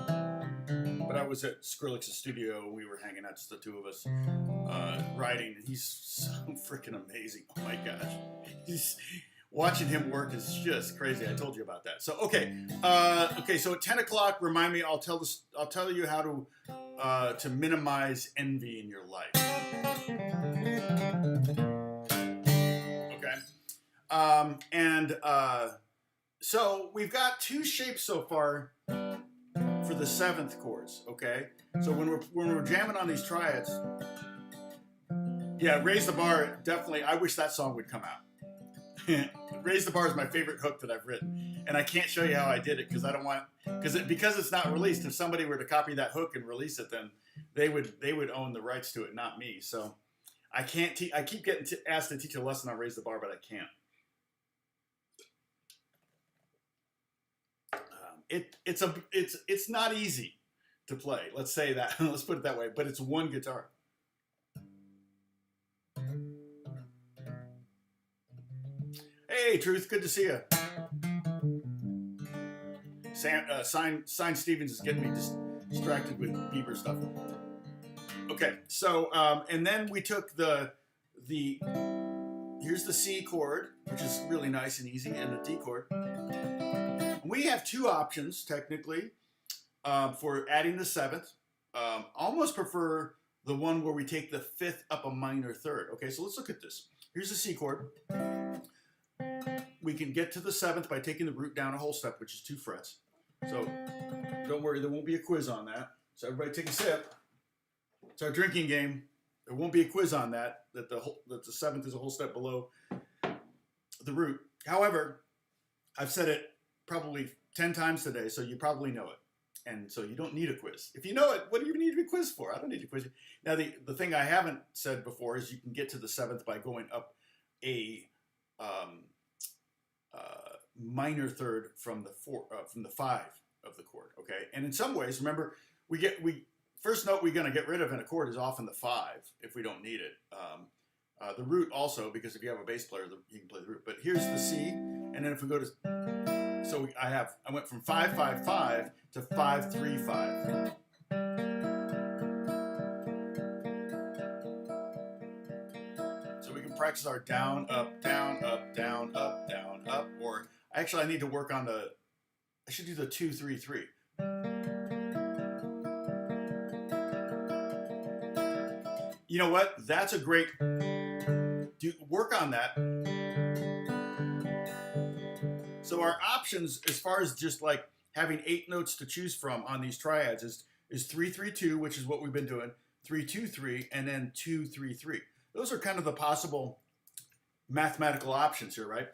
up. But I was at Skrillex's studio. We were hanging out, just the two of us, writing. And he's so freaking amazing. Oh my gosh. Watching him work is just crazy. I told you about that. So, okay. So at 10 o'clock, remind me, I'll tell you how to minimize envy in your life. Okay. So we've got 2 shapes so far for the 7th chords, okay? So when we're jamming on these triads, yeah, Raise the Bar, definitely, I wish that song would come out. Raise the Bar is my favorite hook that I've written, and I can't show you how I did it because I don't want, because it's not released. If somebody were to copy that hook and release it, then they would own the rights to it, not me. So I can't. I keep getting asked to teach a lesson on Raise the Bar, but I can't. It's not easy to play. Let's say that. Let's put it that way. But it's one guitar. Hey, Truth, good to see you. Sign Stevens is getting me distracted with Bieber stuff. Okay, so and then we took here's the C chord, which is really nice and easy, and the D chord. We have 2 options technically for adding the 7th. Almost prefer the one where we take the 5th up a minor 3rd. Okay, so let's look at this. Here's the C chord. We can get to the 7th by taking the root down a whole step, which is 2 frets. So don't worry, there won't be a quiz on that. So everybody take a sip. It's our drinking game. There won't be a quiz on that. That the 7th is a whole step below the root. However, I've said it probably 10 times today, so you probably know it. And so you don't need a quiz. If you know it, what do you need a quiz for? I don't need a quiz. Now, the thing I haven't said before is you can get to the 7th by going up a minor 3rd from the 5 of the chord. Okay, and in some ways, remember, first note we're going to get rid of in a chord is often the 5 if we don't need it. The root also, because if you have a bass player, you can play the root. But here's the C, and then if we go to, so I went from 5-5-5 to 5-3-5. So we can practice our down, up, down, up, down, up, down, up, or actually I need to work on I should do the 2-3-3. You know what? That's a great, work on that. So our options, as far as just like having 8 notes to choose from on these triads, is is 3-3-2, which is what we've been doing, 3-2-3, and then 2-3-3. Those are kind of the possible mathematical options here, right?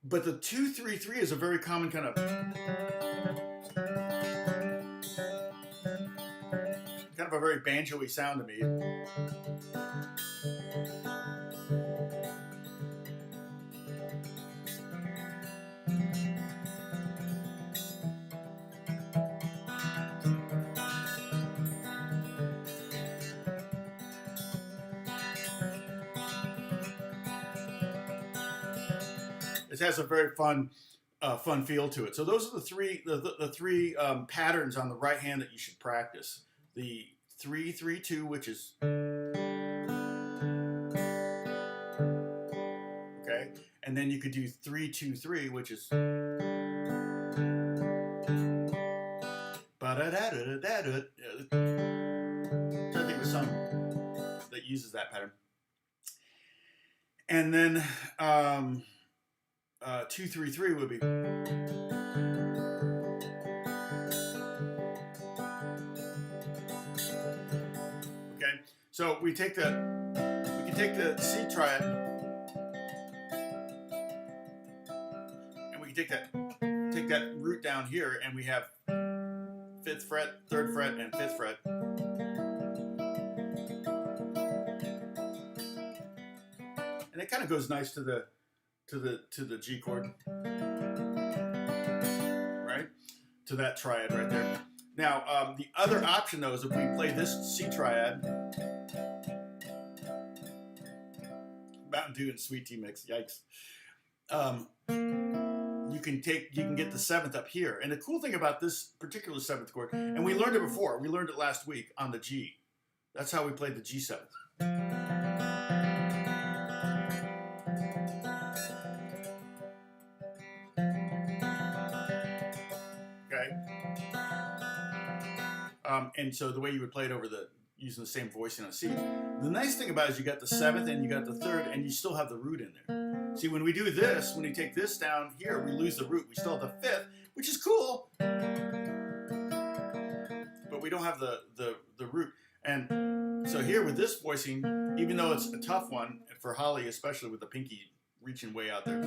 But the 2-3-3 is a very common kind of a very banjo-y sound to me. It has a very fun feel to it. So those are the three patterns on the right hand that you should practice. The 3-3-2, which is okay, and then you could do 3-2-3, which is ba-da-da-da-da-da-da. I think of some that uses that pattern, and then 2-3-3 would be. Okay, so we can take the C triad, and we can take that root down here, and we have 5th fret, 3rd fret, and 5th fret. And it kind of goes nice to the G chord, right? To that triad right there. Now, the other option though is if we play this C triad, Mountain Dew and Sweet Tea mix, yikes. You can get the 7th up here. And the cool thing about this particular 7th chord, and we learned it before, we learned it last week on the G. That's how we played the G7. And so the way you would play it using the same voicing on C. The nice thing about it is you got the 7th and you got the 3rd, and you still have the root in there. See, when we do this, when we take this down here, we lose the root. We still have the 5th, which is cool, but we don't have the root. And so here with this voicing, even though it's a tough one for Holly, especially with the pinky reaching way out there.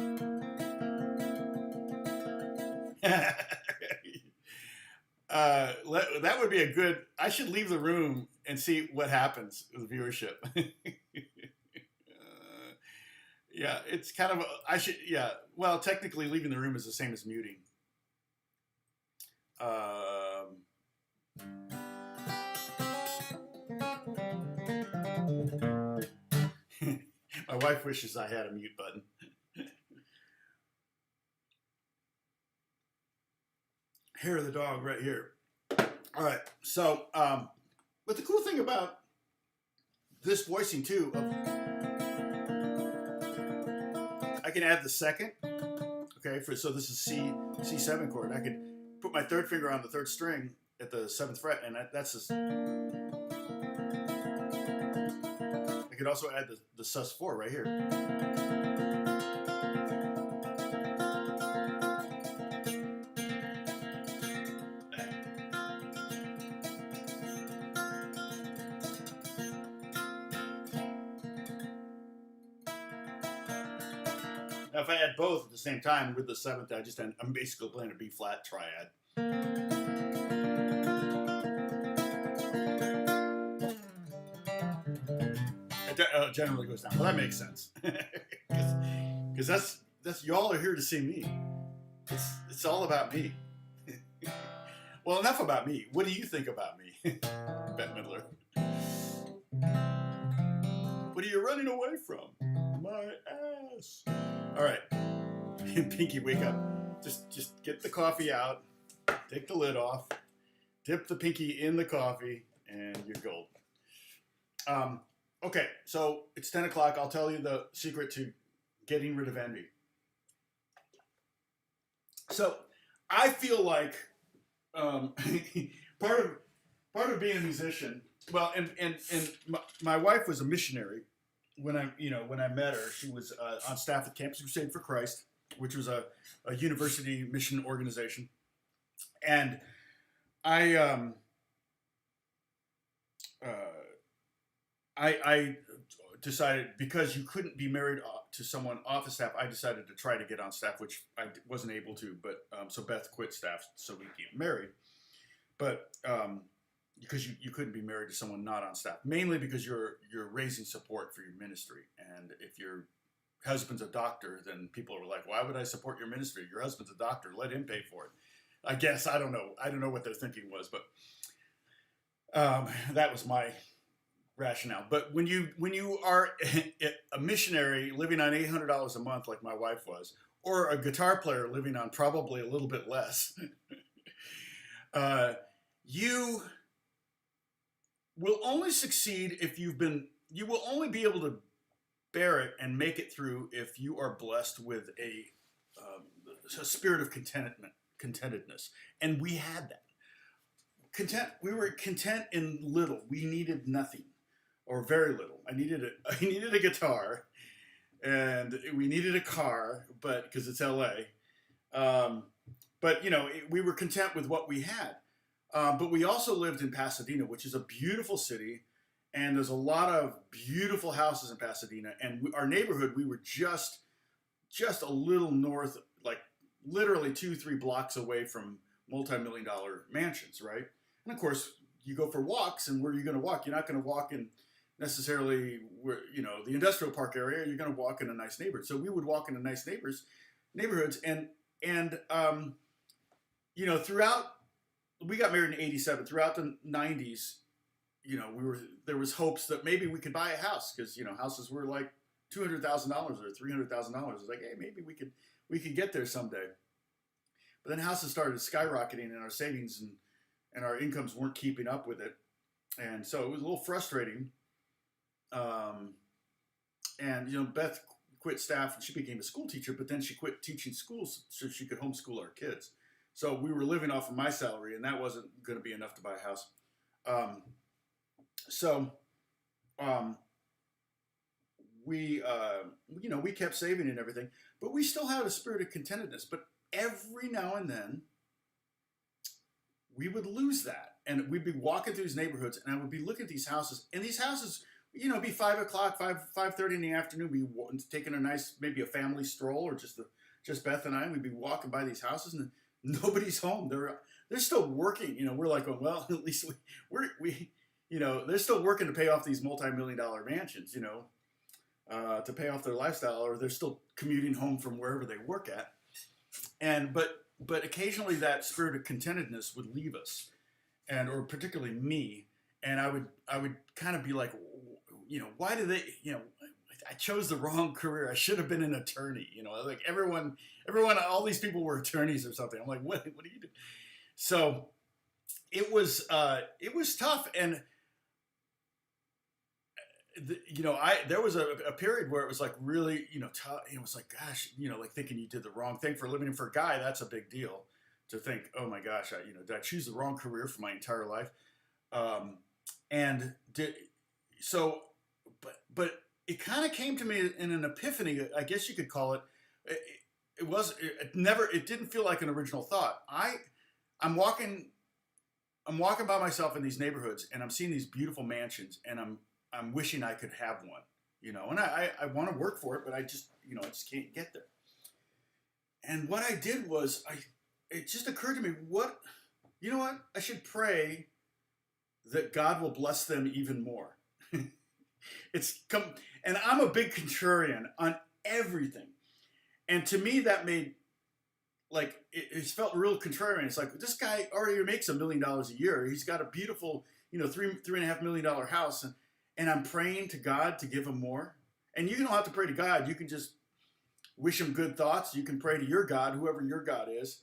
That would be a good. I should leave the room and see what happens with viewership. Yeah, it's kind of. Yeah. Well, technically, leaving the room is the same as muting. My wife wishes I had a mute button. Hair of the dog right here. All right, so, but the cool thing about this voicing too, I can add the 2nd, okay, so this is C7 chord. I could put my 3rd finger on the 3rd string at the 7th fret, and that's just, I could also add the sus4 right here. Now, if I add both at the same time with the 7th, I'm basically playing a B flat triad. It generally goes down. Well, that makes sense, because that's y'all are here to see me. It's all about me. Well, enough about me. What do you think about me, Bette Midler? What are you running away from? My ass. All right, Pinky, wake up. Just get the coffee out, take the lid off, dip the pinky in the coffee, and you're gold. Okay, so it's 10 o'clock. I'll tell you the secret to getting rid of envy. So I feel like part of being a musician. Well, and my wife was a missionary when I met her. She was on staff at Campus Crusade for Christ, which was a university mission organization, and I I decided, because you couldn't be married to someone off the staff, I decided to try to get on staff, which I wasn't able to. But so Beth quit staff so we get married. But because you couldn't be married to someone not on staff, mainly because you're raising support for your ministry, and if your husband's a doctor, then people are like, why would I support your ministry? Your husband's a doctor, let him pay for it. I guess I don't know what their thinking was, but that was my rationale. But when you are a missionary living on $800 a month, like my wife was, or a guitar player living on probably a little bit less, you will only succeed if you will only be able to bear it and make it through if you are blessed with a spirit of contentedness. And we had that. We were content in little. We needed nothing, or very little. I needed a guitar, and we needed a car, but because it's LA. But we were content with what we had. But we also lived in Pasadena, which is a beautiful city, and there's a lot of beautiful houses in Pasadena. And our neighborhood, we were just a little north, like literally 2-3 blocks away from multi-million-dollar mansions, right? And of course, you go for walks, and where are you going to walk? You're not going to walk in necessarily where the industrial park area. You're going to walk in a nice neighborhood. So we would walk into nice neighborhoods, and throughout. We got married in '87. Throughout the '90s, there was hopes that maybe we could buy a house, because houses were like $200,000 or $300,000. It's like, hey, maybe we could get there someday. But then houses started skyrocketing, and our savings and our incomes weren't keeping up with it, and so it was a little frustrating. And Beth quit staff, and she became a school teacher, but then she quit teaching schools so she could homeschool our kids. So we were living off of my salary, and that wasn't going to be enough to buy a house. We kept saving and everything, but we still had a spirit of contentedness. But every now and then, we would lose that, and we'd be walking through these neighborhoods, and I would be looking at these houses, and these houses, it'd be 5 o'clock, 5:30 in the afternoon. We taking a nice, maybe a family stroll, or just Beth and I. And we'd be walking by these houses, and nobody's home. They're still working. We're like, well, at least we they're still working to pay off these multi-million-dollar mansions, to pay off their lifestyle, or they're still commuting home from wherever they work at. And but occasionally that spirit of contentedness would leave us, or particularly me, and I would kind of be like, why do they, I chose the wrong career. I should have been an attorney. Like everyone, all these people were attorneys or something. I'm like, what do you do? So it was tough. And there was a period where it was like really, tough. It was like, gosh, like thinking you did the wrong thing for a living. And for a guy, that's a big deal to think, oh my gosh, did I choose the wrong career for my entire life? But it kind of came to me in an epiphany, I guess you could call it. It didn't feel like an original thought. I'm walking by myself in these neighborhoods, and I'm seeing these beautiful mansions, and I'm wishing I could have one, and I want to work for it, but I just can't get there. And what I did was, it just occurred to me, I should pray that God will bless them even more. And I'm a big contrarian on everything. And to me, that made, like, it felt real contrarian. It's like, this guy already makes $1 million a year. He's got a beautiful, $3.5 million house. And I'm praying to God to give him more. And you don't have to pray to God. You can just wish him good thoughts. You can pray to your God, whoever your God is.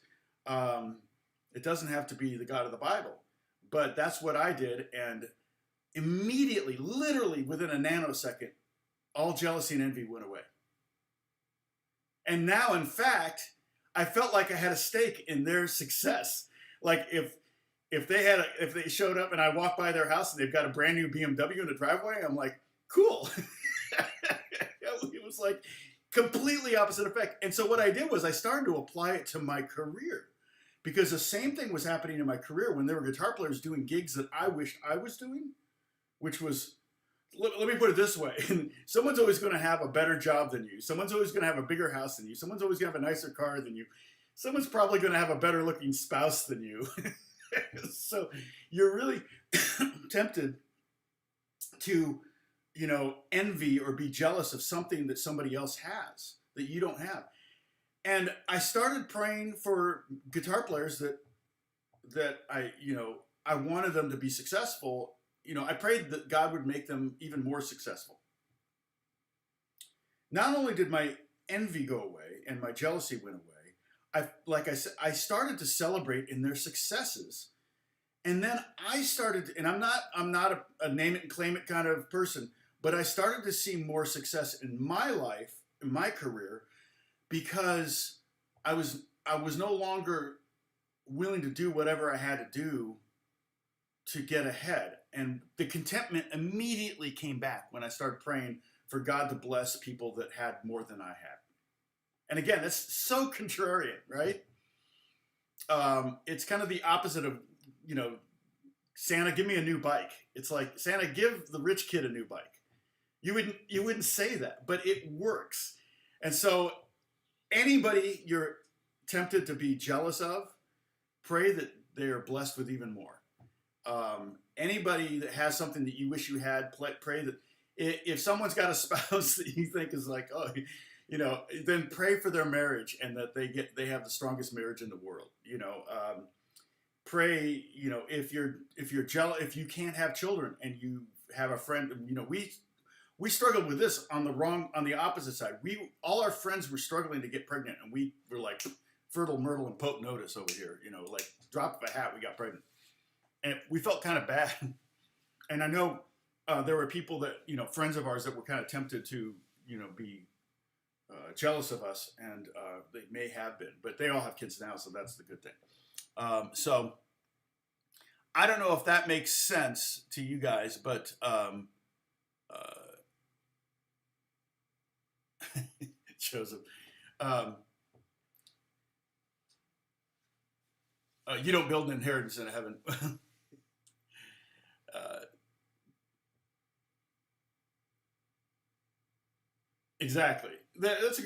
It doesn't have to be the God of the Bible. But that's what I did. And immediately, literally within a nanosecond, all jealousy and envy went away. And now, in fact, I felt like I had a stake in their success. Like if they showed up and I walked by their house and they've got a brand new BMW in the driveway, I'm like, cool. It was like completely opposite effect. And so what I did was I started to apply it to my career, because the same thing was happening in my career when there were guitar players doing gigs that I wished I was doing. which was, let me put it this way. Someone's always going to have a better job than you. Someone's always going to have a bigger house than you. Someone's always going to have a nicer car than you. Someone's probably going to have a better looking spouse than you. So you're really tempted to, envy or be jealous of something that somebody else has that you don't have. And I started praying for guitar players that I wanted them to be successful. I prayed that God would make them even more successful. Not only did my envy go away and my jealousy went away, like I said, I started to celebrate in their successes. And then I started, and I'm not a name it and claim it kind of person, but I started to see more success in my life, in my career, because I was no longer willing to do whatever I had to do to get ahead. And the contentment immediately came back when I started praying for God to bless people that had more than I had. And again, that's so contrarian, right? It's kind of the opposite of, Santa, give me a new bike. It's like, Santa, give the rich kid a new bike. You wouldn't say that, but it works. And so anybody you're tempted to be jealous of, pray that they are blessed with even more. Anybody that has something that you wish you had, pray that if someone's got a spouse that you think is like, oh, then pray for their marriage and that they have the strongest marriage in the world. Pray, if you're jealous, if you can't have children and you have a friend, we struggled with this on the opposite side. All our friends were struggling to get pregnant, and we were like fertile myrtle and potent notice over here, like drop of a hat, we got pregnant. And we felt kind of bad. And I know there were people that, friends of ours that were kind of tempted to, be jealous of us, and they may have been, but they all have kids now, so that's the good thing. So I don't know if that makes sense to you guys, but Joseph, you don't build an inheritance in heaven. Exactly. That's a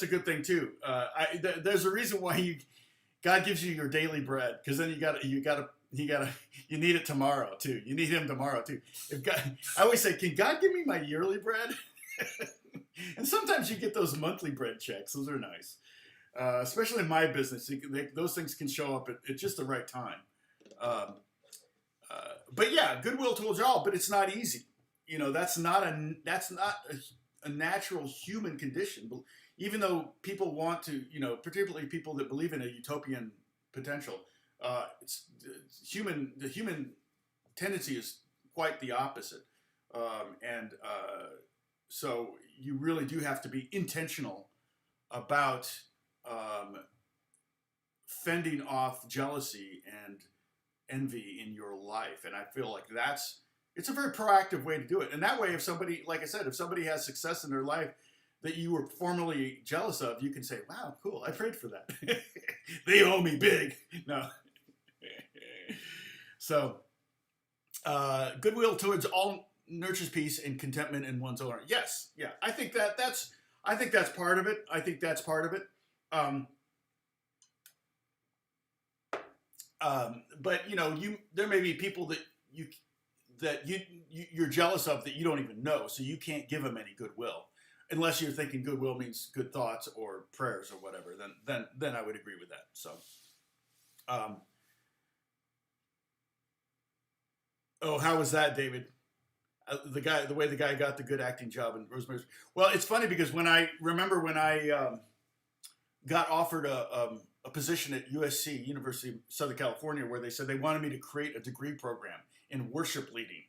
good thing too. There's a reason why God gives you your daily bread, because then you need it tomorrow too. You need Him tomorrow too. I always say, can God give me my yearly bread? And sometimes you get those monthly bread checks. Those are nice, especially in my business. Those things can show up at just the right time. But yeah, goodwill towards all, but it's not easy. That's not a natural human condition. Even though people want to, particularly people that believe in a utopian potential, the human tendency is quite the opposite. So you really do have to be intentional about fending off jealousy and envy in your life. And I feel like it's a very proactive way to do it. And that way, if somebody, like I said, if somebody has success in their life that you were formerly jealous of, you can say, wow, cool, I prayed for that. They owe me big. No. So, goodwill towards all nurtures peace and contentment in one's own heart. Yes, yeah, I think that's part of it. But there may be people that you're jealous of that you don't even know, so you can't give them any goodwill unless you're thinking goodwill means good thoughts or prayers or whatever. Then I would agree with that. So, how was that, David? The way the guy got the good acting job in Rosemary's. Well, it's funny because when I got offered a position at USC, University of Southern California, where they said they wanted me to create a degree program in worship leading.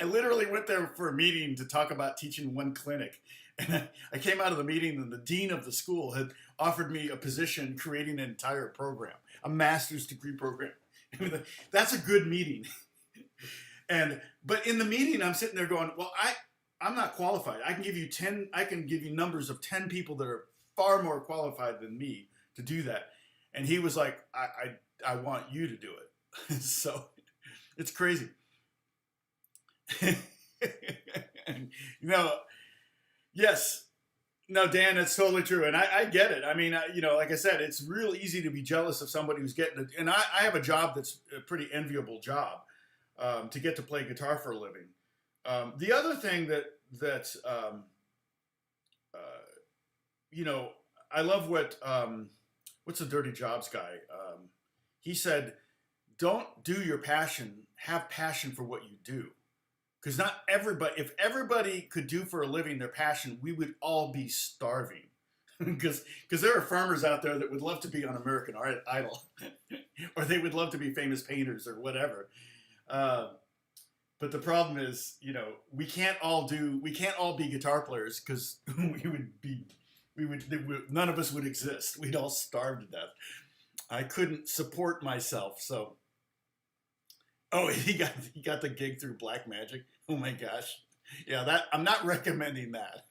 I literally went there for a meeting to talk about teaching one clinic. And I came out of the meeting and the dean of the school had offered me a position creating an entire program, a master's degree program. I mean, that's a good meeting. But in the meeting, I'm sitting there going, well, I'm not qualified. I can give you numbers of 10 people that are far more qualified than me to do that. And he was like, I want you to do it. So it's crazy. You know, yes. No, Dan, that's totally true, and I get it. I mean, you know, like I said, it's real easy to be jealous of somebody who's getting it. And I have a job that's a pretty enviable job, to get to play guitar for a living. The other thing that uh, you know, I love what what's the Dirty Jobs guy? He said, "Don't do your passion. Have passion for what you do." Because not everybody, if everybody could do for a living their passion, we would all be starving. Because there are farmers out there that would love to be on American Idol, or they would love to be famous painters or whatever. But the problem is, you know, we can't all be guitar players because none of us would exist. We'd all starve to death. I couldn't support myself, so. Oh, he got the gig through Black Magic. Oh my gosh, yeah, that I'm not recommending that.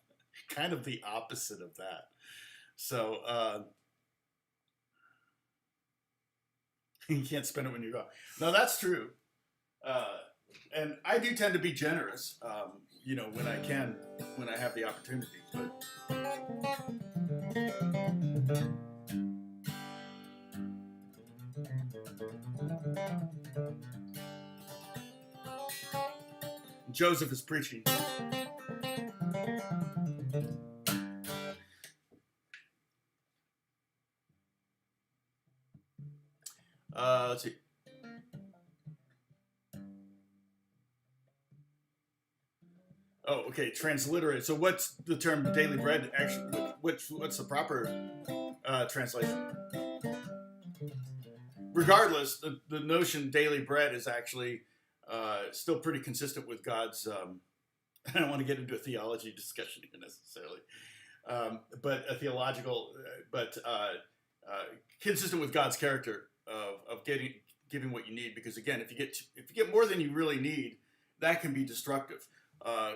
Kind of the opposite of that. So you can't spend it when you're gone. No, that's true. And I do tend to be generous, you know, when I can, when I have the opportunity. But Joseph is preaching. Let's see. Oh, okay. Transliterated. So, what's the term daily bread? Actually, what's the proper translation? Regardless, the notion daily bread is actually still pretty consistent with God's. I don't want to get into a theology discussion here necessarily, but a theological, but consistent with God's character of giving what you need. Because again, if you get more than you really need, that can be destructive.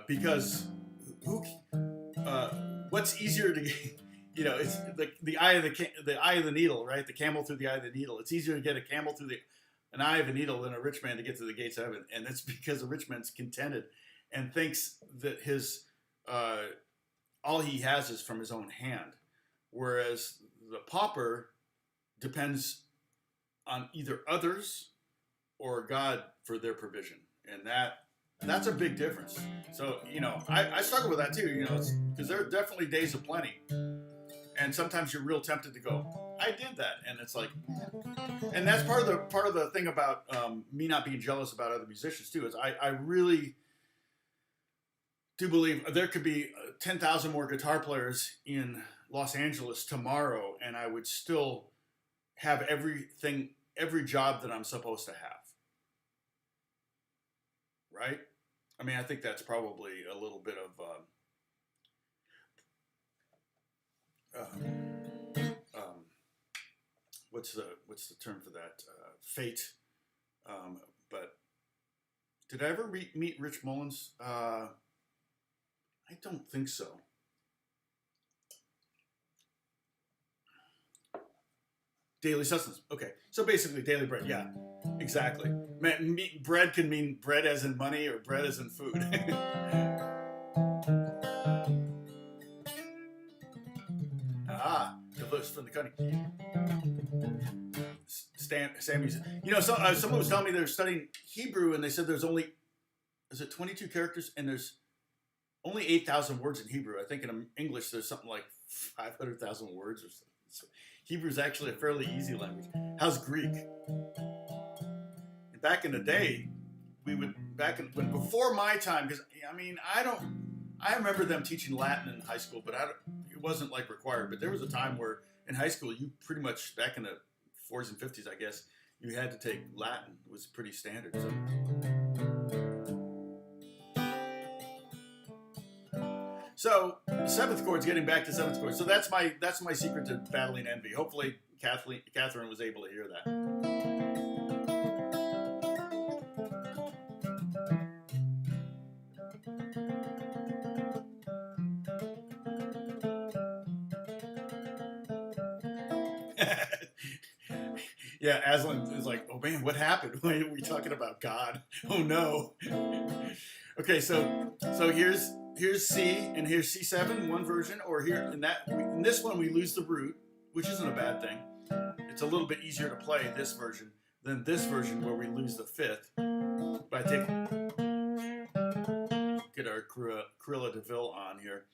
Because what's easier to get? You know, it's the eye of the needle, right? The camel through the eye of the needle. It's easier to get a camel through an eye of a needle than a rich man to get to the gates of heaven, and that's because a rich man's contented and thinks that his all he has is from his own hand, whereas the pauper depends on either others or God for their provision, and that's a big difference. So, you know, I struggle with that too, you know, because there are definitely days of plenty. And sometimes you're real tempted to go, I did that, and it's like, and that's part of the thing about me not being jealous about other musicians too. Is I really do believe there could be 10,000 more guitar players in Los Angeles tomorrow, and I would still have every job that I'm supposed to have. Right? I mean, I think that's probably a little bit of. What's the term for that? Fate. But did I ever meet Rich Mullins? I don't think so. Daily sustenance. Okay, so basically daily bread. Yeah, exactly. Bread can mean bread as in money or bread as in food. Devotion from the cutting. Sammy's. You know, someone was telling me they're studying Hebrew, and they said there's only, is it 22 characters, and there's only 8,000 words in Hebrew. I think in English there's something like 500,000 words or something. So Hebrew is actually a fairly easy language. How's Greek? And back in the day, when before my time, because I mean I remember them teaching Latin in high school, but it wasn't like required. But there was a time where in high school you pretty much, back in the 40s and 50s, I guess, you had to take Latin. It was pretty standard. So seventh chords, getting back to seventh chords. So that's my secret to battling envy. Hopefully Catherine was able to hear that. Yeah, Aslan is like, oh man, what happened? Why are we talking about God? Oh no. Okay, so here's C and here's C7, one version, or here in this one we lose the root, which isn't a bad thing. It's a little bit easier to play this version than this version where we lose the fifth. But I get our Triad Theory on here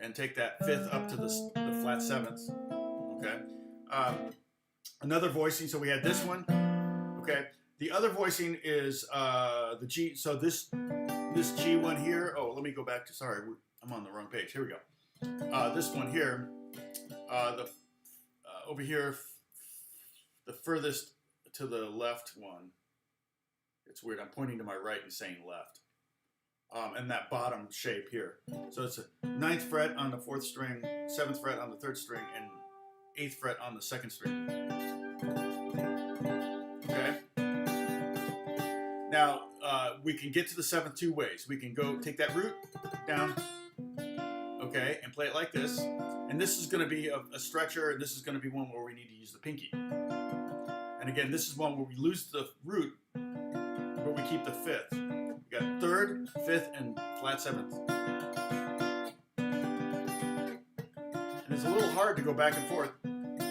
and take that fifth up to the flat sevenths. Okay. Another voicing. So we had this one. Okay. The other voicing is the G. So this G one here. Oh, let me go back to. Sorry, I'm on the wrong page. Here we go. This one here. Over here, the furthest to the left one. It's weird. I'm pointing to my right and saying left. And that bottom shape here. So it's a 9th fret on the 4th string, 7th fret on the 3rd string, and 8th fret on the 2nd string. Okay. Now we can get to the 7th two ways. We can go take that root down, okay, and play it like this. And this is going to be a stretcher, and this is going to be one where we need to use the pinky. And again, this is one where we lose the root, but we keep the 5th. We got 3rd, 5th, and flat 7th. And it's a little hard to go back and forth.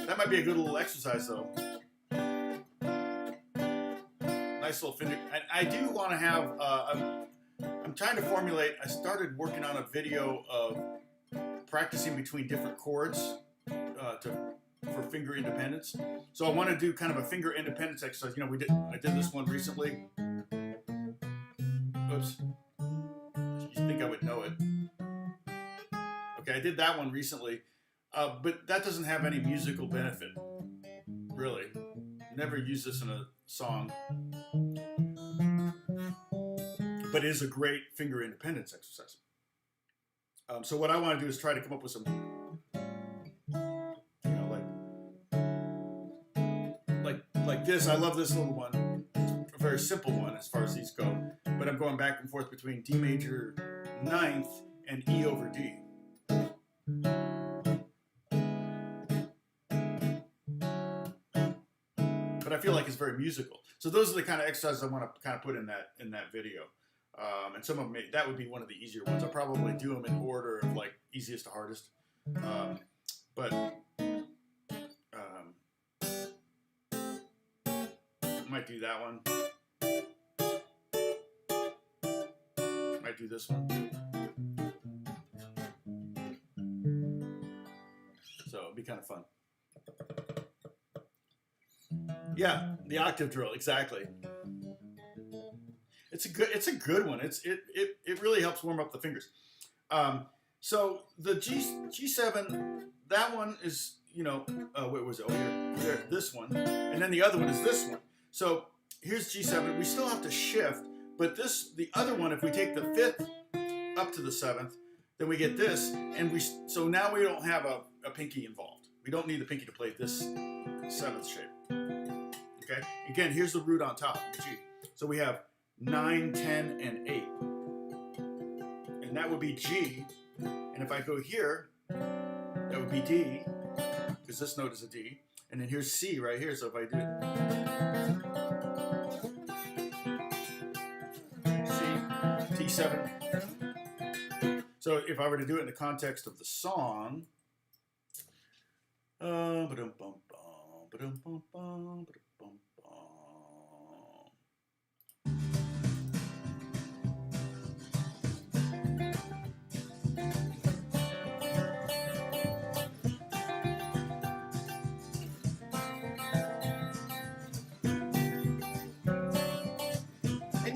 That might be a good little exercise, though. Nice little finger. And I do want to have, I'm trying to formulate, I started working on a video of practicing between different chords for finger independence. So I want to do kind of a finger independence exercise. You know, I did this one recently. Oops. You think I would know it. Okay, I did that one recently, but that doesn't have any musical benefit, really. Never use this in a song. But it is a great finger independence exercise. So what I want to do is try to come up with some, you know, like this. I love this little one. It's a very simple one as far as these go. But I'm going back and forth between D major 9th and E over D. But I feel like it's very musical. So those are the kind of exercises I want to kind of put in that video. And some of them, that would be one of the easier ones. I'll probably do them in order of like easiest to hardest. But I might do that one. Might do this one. So it'd be kind of fun. Yeah, the octave drill, exactly. It's a good one. It really helps warm up the fingers. So the G7, that one is, you know, where was it? Oh, here, this one, and then the other one is this one. So here's G7. We still have to shift, but the other one, if we take the 5th up to the 7th, then we get this, and so now we don't have a pinky involved. We don't need the pinky to play this 7th shape. Okay. Again, here's the root on top, the G. So we have 9, 10, and 8. And that would be G. And if I go here, that would be D, because this note is a D. And then here's C right here. So if I do C, T7. So if I were to do it in the context of the song, and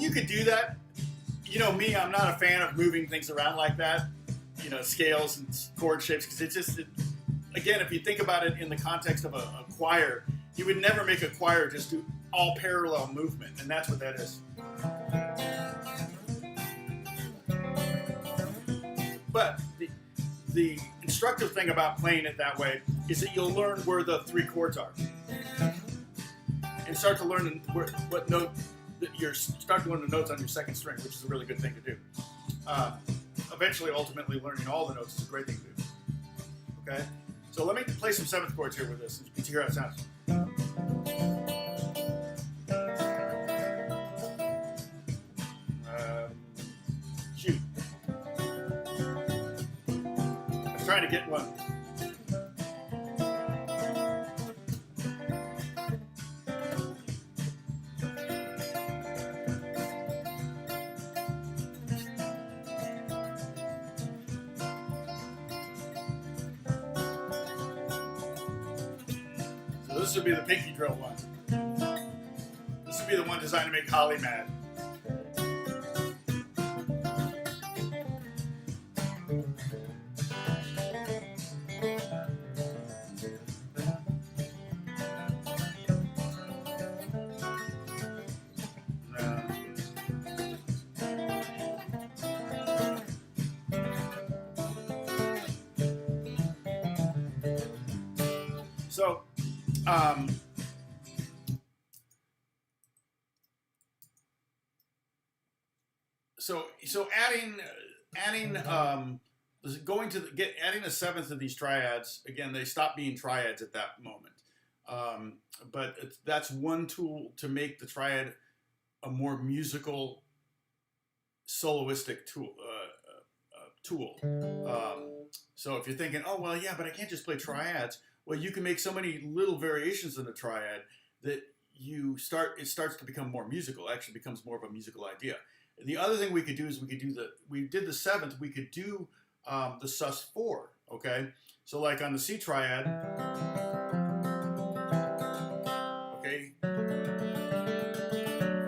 you could do that. You know me, I'm not a fan of moving things around like that, you know, scales and chord shapes, because again, if you think about it in the context of a choir, you would never make a choir just do all parallel movement, and that's what that is. But the instructive thing about playing it that way is that you'll learn where the 3 chords are, and start to learn what note start to learn the notes on your 2nd string, which is a really good thing to do. Eventually, ultimately, learning all the notes is a great thing to do. Okay, so let me play some 7th chords here with this, and you can hear how it sounds. trying to get one. So this would be the pinky drill one. This would be the one designed to make Holly mad. So adding adding a seventh of these triads, again, they stop being triads at that moment. But that's one tool to make the triad a more musical, soloistic tool. So if you're thinking, oh well, yeah, but I can't just play triads. Well, you can make so many little variations in the triad that it starts to become more musical. It actually becomes more of a musical idea. The other thing we could do is we did the seventh, we could do the sus4, okay? So like on the C triad, okay,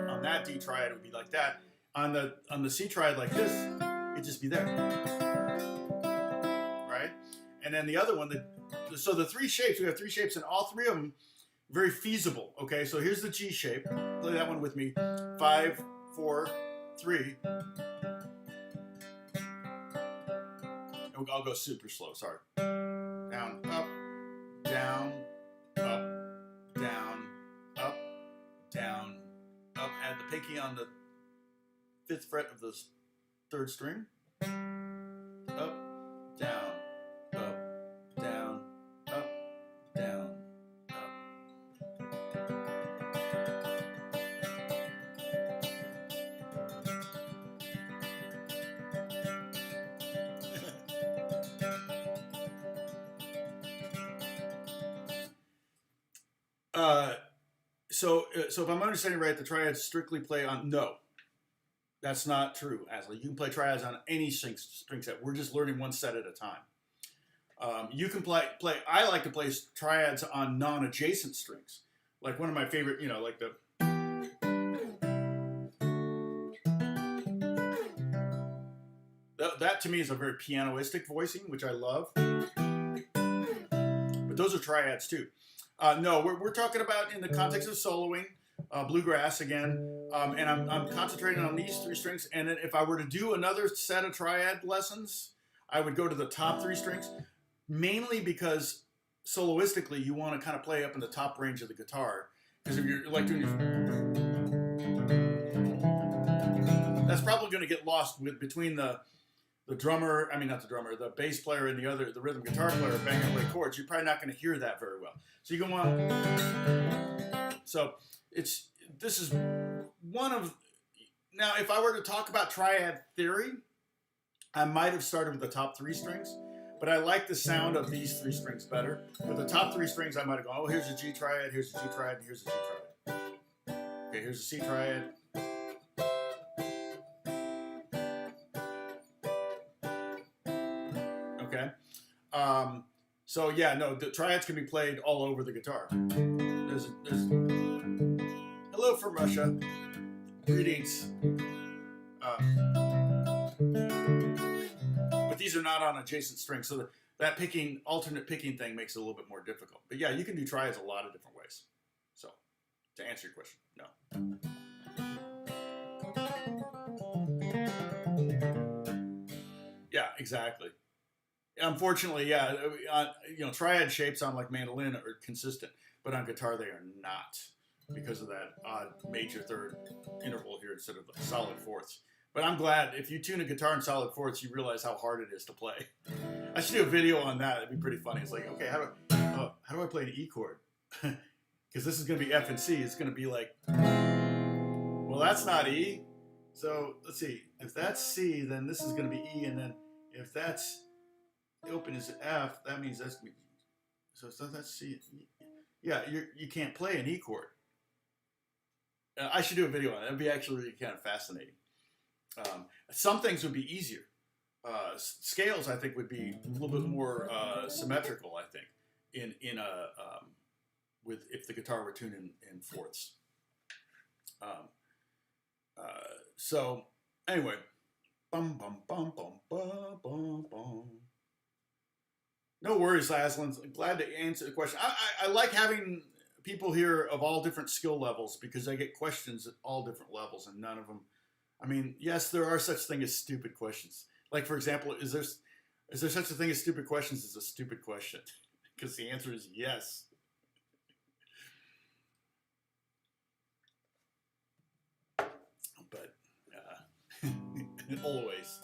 on that D triad it would be like that. On the C triad like this, it'd just be there, right? And then the other one, so the three shapes, we have three shapes and all three of them very feasible, okay? So here's the G shape, play that one with me, 5, 4, 3. I'll go super slow, sorry. Down, up, down, up, down, up, down, up. Add the pinky on the 5th fret of the 3rd string. Up, down, up, down, up, down, So if I'm understanding right, the triads strictly play on, no, that's not true, Ashley. You can play triads on any string set. We're just learning one set at a time. You can play, I like to play triads on non-adjacent strings. Like one of my favorite, like the, that to me is a very pianoistic voicing, which I love. But those are triads too. No, we're talking about in the context of soloing, bluegrass again, and I'm concentrating on these 3 strings. And then if I were to do another set of triad lessons, I would go to the top 3 strings, mainly because soloistically you want to kind of play up in the top range of the guitar. Because if you're like doing that's probably going to get lost between the drummer, not the drummer, the bass player and the rhythm guitar player banging away chords. You're probably not going to hear that very well. So you go on. So this is one of, now if I were to talk about triad theory, I might have started with the top 3 strings, but I like the sound of these 3 strings better. With the top 3 strings, I might have gone, oh, here's a G triad, here's a G triad, and here's a G triad. Okay, here's a C triad. Okay. So yeah, no, the triads can be played all over the guitar. There's hello from Russia. Greetings. But these are not on adjacent strings, so that alternate picking thing makes it a little bit more difficult. But yeah, you can do triads a lot of different ways. So, to answer your question, no. Yeah, exactly. Unfortunately, yeah, triad shapes on like mandolin are consistent, but on guitar they are not because of that odd major 3rd interval here instead of like solid 4ths. But I'm glad if you tune a guitar in solid 4ths, you realize how hard it is to play. I should do a video on that. It'd be pretty funny. It's like, okay, how do I play an E chord? Because this is going to be F and C. It's going to be like, well, that's not E. So let's see. If that's C, then this is going to be E, and then if that's open is F, that means that's, so that's C. Yeah, you can't play an E chord. I should do a video on it. That'd be actually really kind of fascinating. Some things would be easier. Scales, I think, would be a little bit more symmetrical. I think in a with if the guitar were tuned in fourths. So anyway, bum bum bum bum bum bum bum. No worries, Aslan. Glad to answer the question. I like having people here of all different skill levels because I get questions at all different levels, and none of them. I mean, yes, there are such thing as stupid questions. Like, for example, is there such a thing as stupid questions as a stupid question? Because the answer is yes. But always.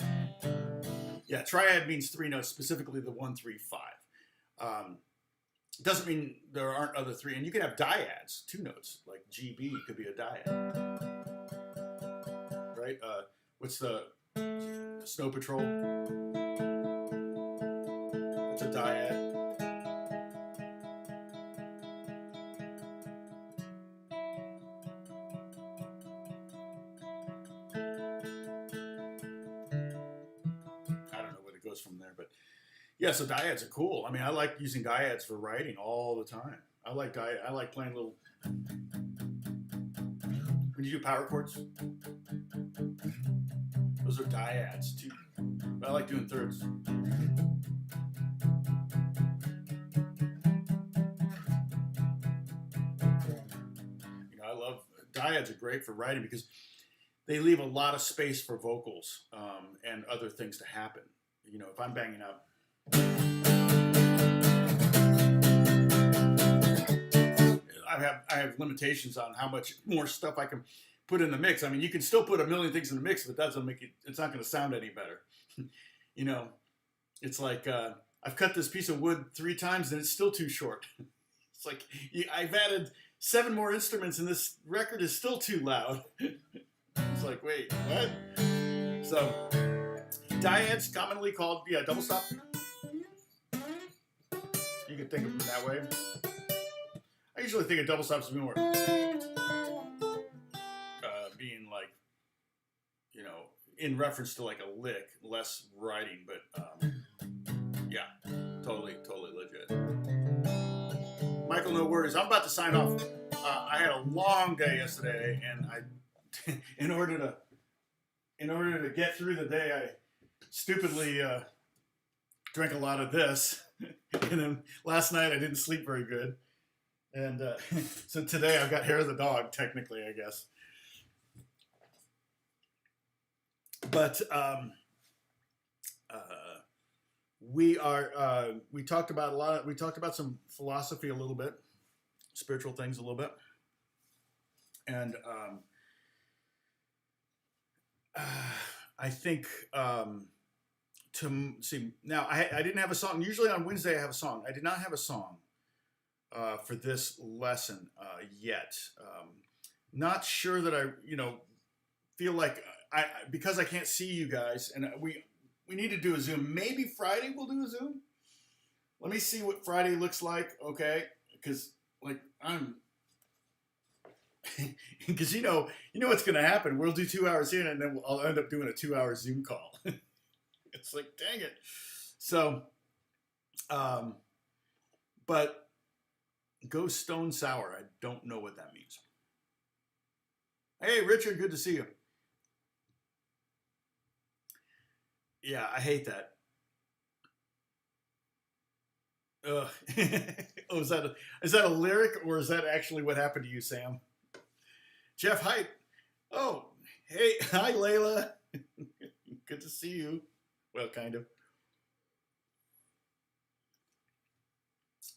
Yeah, triad means 3 notes, specifically the 1, 3, 5. Doesn't mean there aren't other 3. And you can have dyads, 2 notes, like GB could be a dyad. Right? What's the Snow Patrol? That's a dyad. I don't know where it goes from there, but yeah, so dyads are cool. I mean, I like using dyads for writing all the time. I like playing little. When you do power chords, those are dyads too. But I like doing thirds. You know, I love dyads are great for writing because they leave a lot of space for vocals and other things to happen. You know, if I'm banging up. I have limitations on how much more stuff I can put in the mix. I mean, you can still put a million things in the mix, but that doesn't make it. It's not going to sound any better. You know, it's like I've cut this piece of wood 3 times and it's still too short. It's like I've added 7 more instruments and this record is still too loud. It's like, wait, what? So, dyads commonly called double stop. You can think of them that way. I usually think of double stops as more being like, you know, in reference to like a lick, less writing, but yeah, totally legit. Michael, no worries. I'm about to sign off. I had a long day yesterday, and I, in order to get through the day, I stupidly drank a lot of this, and then last night I didn't sleep very good. And so today I've got hair of the dog, technically, I guess. But we talked about some philosophy a little bit, spiritual things a little bit. And I think to see, now I didn't have a song. Usually on Wednesday I have a song. I did not have a song for this lesson yet. Not sure that I, feel like because I can't see you guys, and we need to do a Zoom. Maybe Friday we'll do a Zoom. Let me see what Friday looks like, okay? Because I'm, because you know what's gonna happen. We'll do 2 hours here, and then I'll end up doing a 2-hour Zoom call. It's like, dang it. So, but. Go stone sour. I don't know what that means. Hey, Richard, good to see you. Yeah, I hate that. Oh, is that a lyric or is that actually what happened to you, Sam? Jeff Height. Oh, hey, hi, Layla. Good to see you. Well, kind of.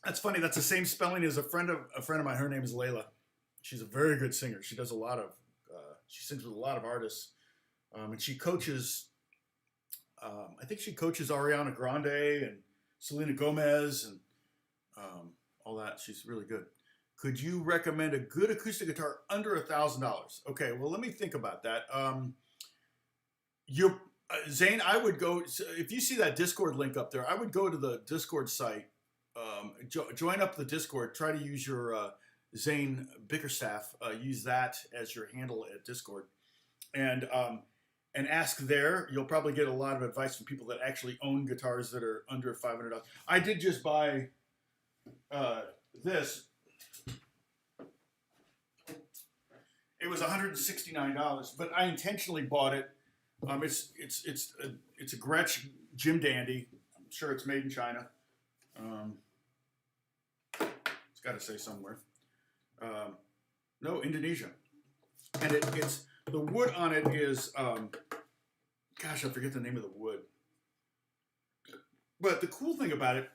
That's funny. That's the same spelling as a friend of mine. Her name is Layla. She's a very good singer. She does a lot of. She sings with a lot of artists, and she coaches. I think she coaches Ariana Grande and Selena Gomez and all that. She's really good. Could you recommend a good acoustic guitar under $1,000? Okay. Well, let me think about that. Zane, I would go, if you see that Discord link up there, I would go to the Discord site, join up the Discord, try to use your Zane Bickerstaff, use that as your handle at Discord, and ask there. You'll probably get a lot of advice from people that actually own guitars that are under $500. I did just buy this. It was $169, but I intentionally bought it. It's a Gretsch Jim Dandy. I'm sure it's made in China. It's got to say somewhere. No, Indonesia. And it's the wood on it is gosh, I forget the name of the wood. But the cool thing about it,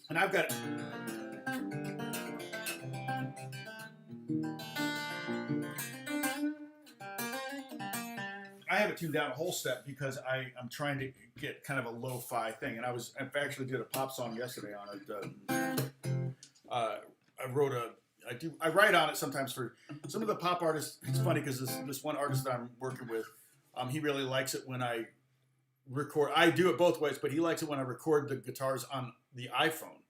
and I've got I have it tuned down a whole step because I'm trying to get kind of a lo-fi thing, and I actually did a pop song yesterday on it. I write on it sometimes for some of the pop artists. It's funny because this one artist that I'm working with, he really likes it when I record. I do it both ways, but he likes it when I record the guitars on the iPhone.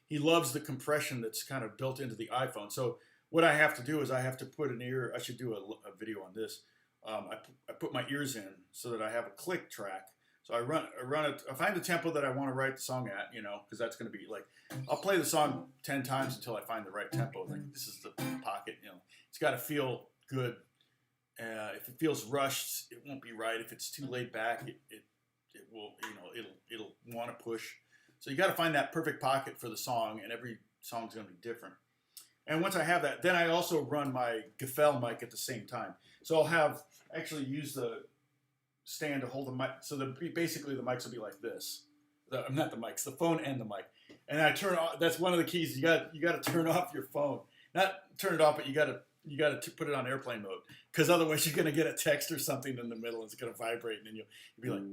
He loves the compression that's kind of built into the iPhone. So what I have to do is I have to put an ear. I should do a video on this. I put my ears in so that I have a click track. So I run it. I find the tempo that I want to write the song at, because that's going to be like, I'll play the song 10 times until I find the right tempo. Like this is the pocket, it's got to feel good. If it feels rushed, it won't be right. If it's too laid back, it will, it'll want to push. So you got to find that perfect pocket for the song, and every song's going to be different. And once I have that, then I also run my Gefell mic at the same time. So I'll actually use the stand to hold the mic. So basically the mics will be like this. Not the mics, the phone and the mic. And I turn off. That's one of the keys. You got to turn off your phone. Not turn it off, but you got to put it on airplane mode, because otherwise you're going to get a text or something in the middle, and it's going to vibrate, and then you'll be like.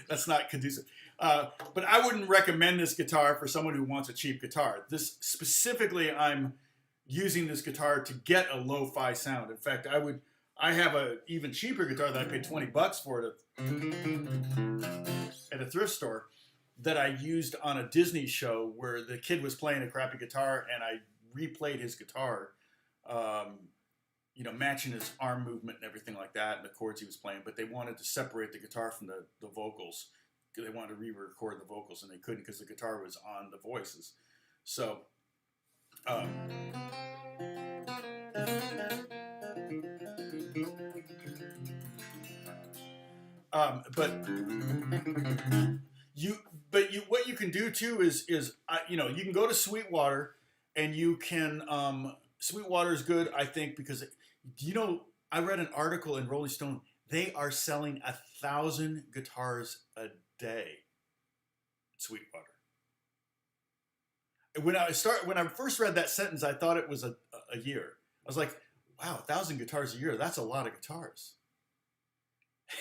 That's not conducive. But I wouldn't recommend this guitar for someone who wants a cheap guitar. This specifically, I'm using this guitar to get a lo-fi sound. In fact, I have a even cheaper guitar that I paid $20 for it at a thrift store that I used on a Disney show where the kid was playing a crappy guitar, and I replayed his guitar, matching his arm movement and everything like that, and the chords he was playing. But they wanted to separate the guitar from the vocals. They wanted to re-record the vocals, and they couldn't because the guitar was on the voices. So, what you can do too is you can go to Sweetwater, and you can Sweetwater is good, I think, because I read an article in Rolling Stone. They are selling 1,000 guitars a day at Sweetwater. When I first read that sentence, I thought it was a year. I was like, wow, 1,000 guitars a year, that's a lot of guitars.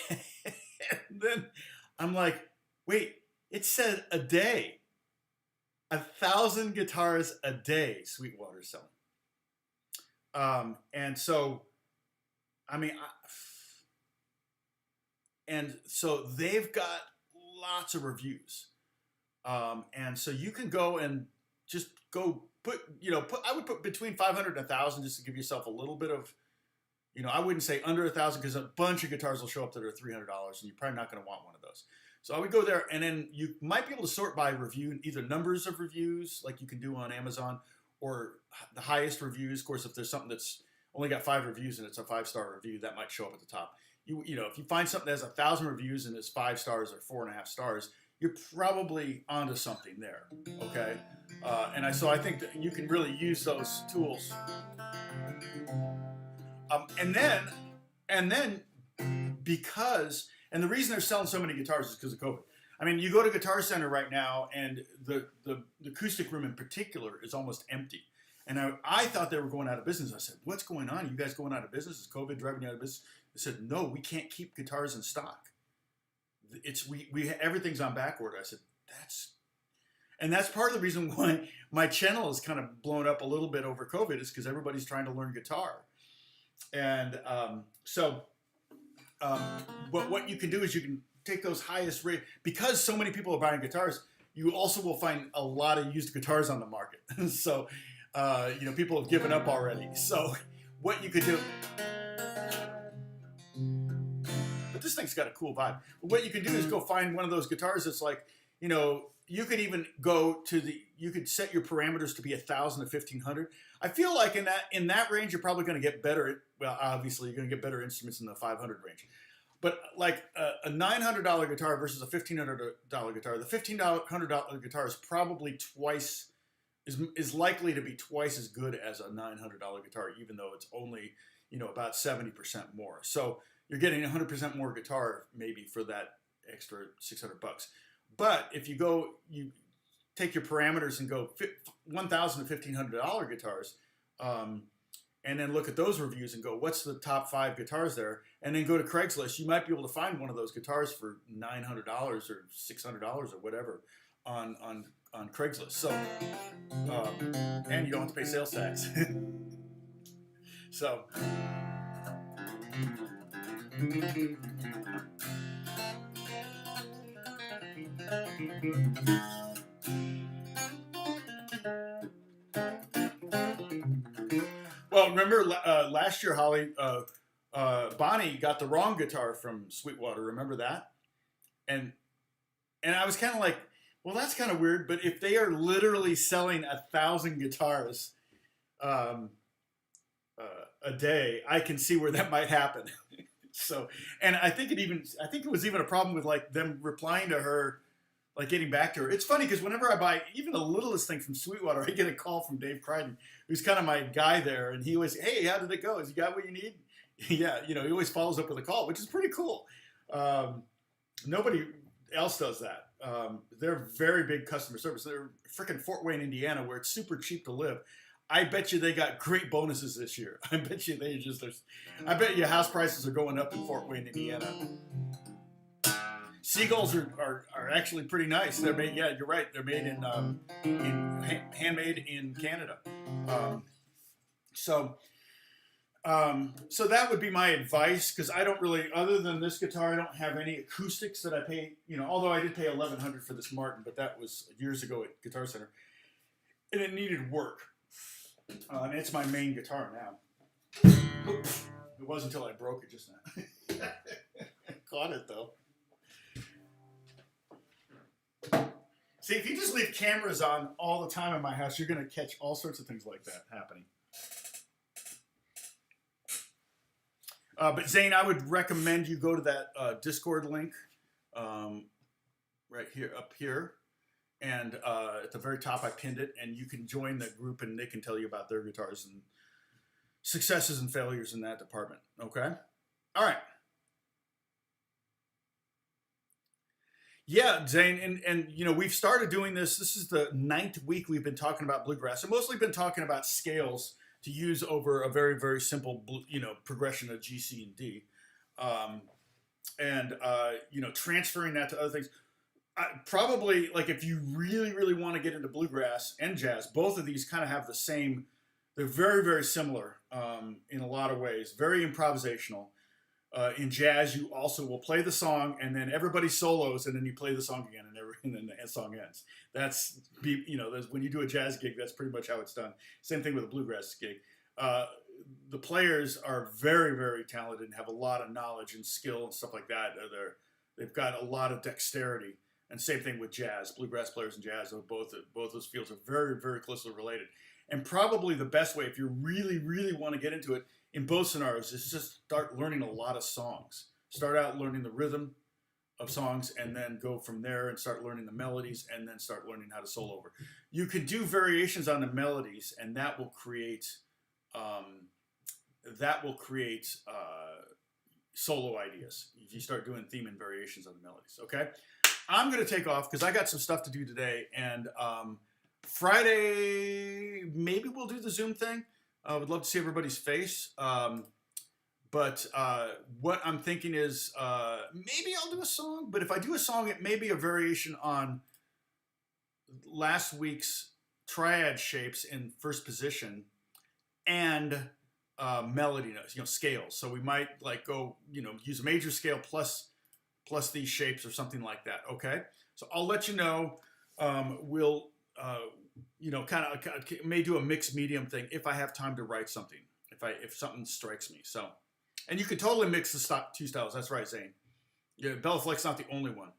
And then I'm like, wait, it said a day. 1,000 guitars a day Sweetwater's selling. And so, and so they've got lots of reviews. And so you can go and just go I would put between 500 and 1,000 just to give yourself a little bit of, I wouldn't say under 1,000, because a bunch of guitars will show up that are $300, and you're probably not going to want one of those. So I would go there, and then you might be able to sort by review, either numbers of reviews like you can do on Amazon, or the highest reviews. Of course, if there's something that's only got 5 reviews and it's a 5-star review, that might show up at the top. If you find something that has 1,000 reviews and it's 5 stars or 4.5 stars, you're probably onto something there. Okay, so I think that you can really use those tools. And then the reason they're selling so many guitars is because of COVID. I mean, you go to Guitar Center right now, and the acoustic room in particular is almost empty. And I thought they were going out of business. I said, what's going on? Are you guys going out of business? Is COVID driving you out of business? They said, no, we can't keep guitars in stock. Everything's on back order. I said, that's part of the reason why my channel is kind of blown up a little bit over COVID, is because everybody's trying to learn guitar. And so what you can do is you can take those highest rate, because so many people are buying guitars, you also will find a lot of used guitars on the market. So, people have given up already. So what you could do, but this thing's got a cool vibe. What you can do is go find one of those guitars that's like, you could even go to you could set your parameters to be 1,000 to 1,500. I feel like in that range, you're probably going to get better. Well, obviously, you're going to get better instruments in the 500 range. But like a $900 guitar versus a $1,500 guitar, the $1,500 guitar is probably is likely to be twice as good as a $900 guitar, even though it's only about 70% more. So you're getting 100% more guitar maybe for that extra $600. But if you take your parameters and go $1,000 to $1,500 guitars, and then look at those reviews and go, what's the top 5 guitars there? And then go to Craigslist. You might be able to find one of those guitars for $900 or $600 or whatever on Craigslist. So, and you don't have to pay sales tax. So. Well, remember last year, Holly, Bonnie got the wrong guitar from Sweetwater. Remember that? And I was kind of like, well, that's kind of weird. But if they are literally selling 1,000 guitars a day, I can see where that might happen. So, and I think it was even a problem with like them replying to her, like getting back to her. It's funny because whenever I buy even the littlest thing from Sweetwater, I get a call from Dave Crichton, who's kind of my guy there, and he always, hey, how did it go? Has you got what you need? Yeah, he always follows up with a call, which is pretty cool. Nobody else does that. They're very big customer service. They're freaking Fort Wayne, Indiana, where it's super cheap to live. I bet you they got great bonuses this year. I bet you I bet you house prices are going up in Fort Wayne, Indiana. Seagulls are actually pretty nice. They're made, yeah, you're right. They're made handmade in Canada. So that would be my advice, because I don't really, other than this guitar, I don't have any acoustics that I pay. Although I did pay $1,100 for this Martin, but that was years ago at Guitar Center, and it needed work. And it's my main guitar now. Oops. It wasn't until I broke it just now. Caught it though. See, if you just leave cameras on all the time in my house, you're going to catch all sorts of things like that happening. But Zane, I would recommend you go to that Discord link right here, up here. And at the very top, I pinned it, and you can join the group, and they can tell you about their guitars and successes and failures in that department. Okay? All right. Yeah, Zane, and we've started doing this. This is the 9th week we've been talking about bluegrass. I've mostly been talking about scales to use over a very, very simple, progression of G, C, and D. Transferring that to other things. Probably, like, if you really, really want to get into bluegrass and jazz, both of these kind of have the same, they're very, very similar in a lot of ways, very improvisational. In jazz, you also will play the song, and then everybody solos, and then you play the song again, and then the song ends. That's when you do a jazz gig, that's pretty much how it's done. Same thing with a bluegrass gig. The players are very, very talented and have a lot of knowledge and skill and stuff like that. They've got a lot of dexterity. And same thing with jazz. Bluegrass players and jazz, both those fields are very, very closely related. And probably the best way, if you really, really want to get into it, in both scenarios, is just start learning a lot of songs. Start out learning the rhythm of songs, and then go from there and start learning the melodies, and then start learning how to solo over. You can do variations on the melodies, and that will create solo ideas. You start doing theme and variations on the melodies. Okay. I'm going to take off because I got some stuff to do today, and Friday, maybe we'll do the Zoom thing. I would love to see everybody's face. But what I'm thinking is maybe I'll do a song, but if I do a song, it may be a variation on last week's Triad Shapes in first position, and melody notes, scales. So we might like go, use a major scale plus these shapes or something like that. Okay, so I'll let you know. We'll kind of may do a mixed medium thing if I have time to write something. If something strikes me. So, and you can totally mix the two styles. That's right, Zane. Yeah, Bellafleck's not the only one.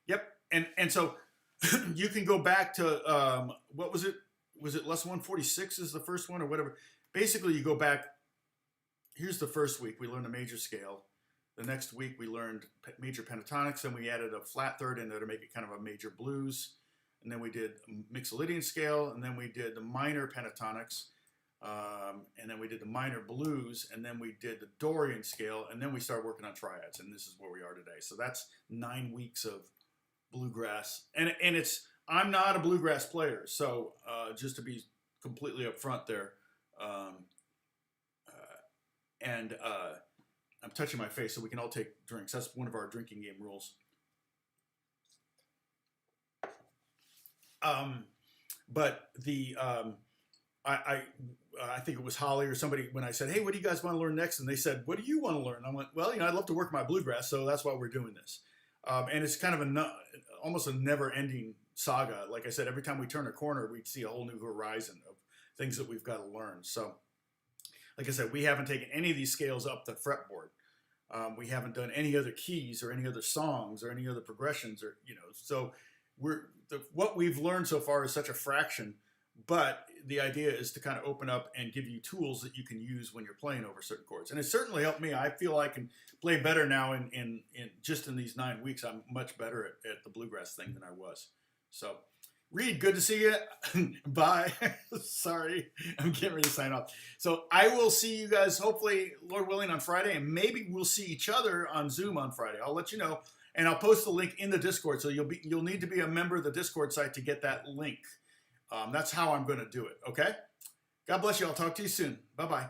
Yep, and so you can go back to what was it? Was it lesson 146 is the first one or whatever? Basically, you go back. Here's the first week. We learned a major scale. The next week we learned major pentatonics, and we added a flat third in there to make it kind of a major blues. And then we did Mixolydian scale, and then we did the minor pentatonics, and then we did the minor blues, and then we did the Dorian scale, and then we started working on triads, and this is where we are today. So that's 9 weeks of bluegrass, and I'm not a bluegrass player, so just to be completely upfront there, and I'm touching my face so we can all take drinks. That's one of our drinking game rules. But the I think it was Holly or somebody when I said, "Hey, what do you guys want to learn next?" And they said, "What do you want to learn?" I went, "Well, I'd love to work my bluegrass, so that's why we're doing this." And it's kind of almost a never-ending saga. Like I said, every time we turn a corner, we'd see a whole new horizon of things that we've got to learn. So, like I said, we haven't taken any of these scales up the fretboard. We haven't done any other keys or any other songs or any other progressions, or so what we've learned so far is such a fraction. But the idea is to kind of open up and give you tools that you can use when you're playing over certain chords. And it certainly helped me. I feel I can play better now in just in these 9 weeks. I'm much better at the bluegrass thing than I was. So, Reed, good to see you. Bye. Sorry, I'm getting ready to sign off. So I will see you guys, hopefully, Lord willing, on Friday. And maybe we'll see each other on Zoom on Friday. I'll let you know. And I'll post the link in the Discord. So you'll need to be a member of the Discord site to get that link. That's how I'm going to do it, okay? God bless you. I'll talk to you soon. Bye-bye.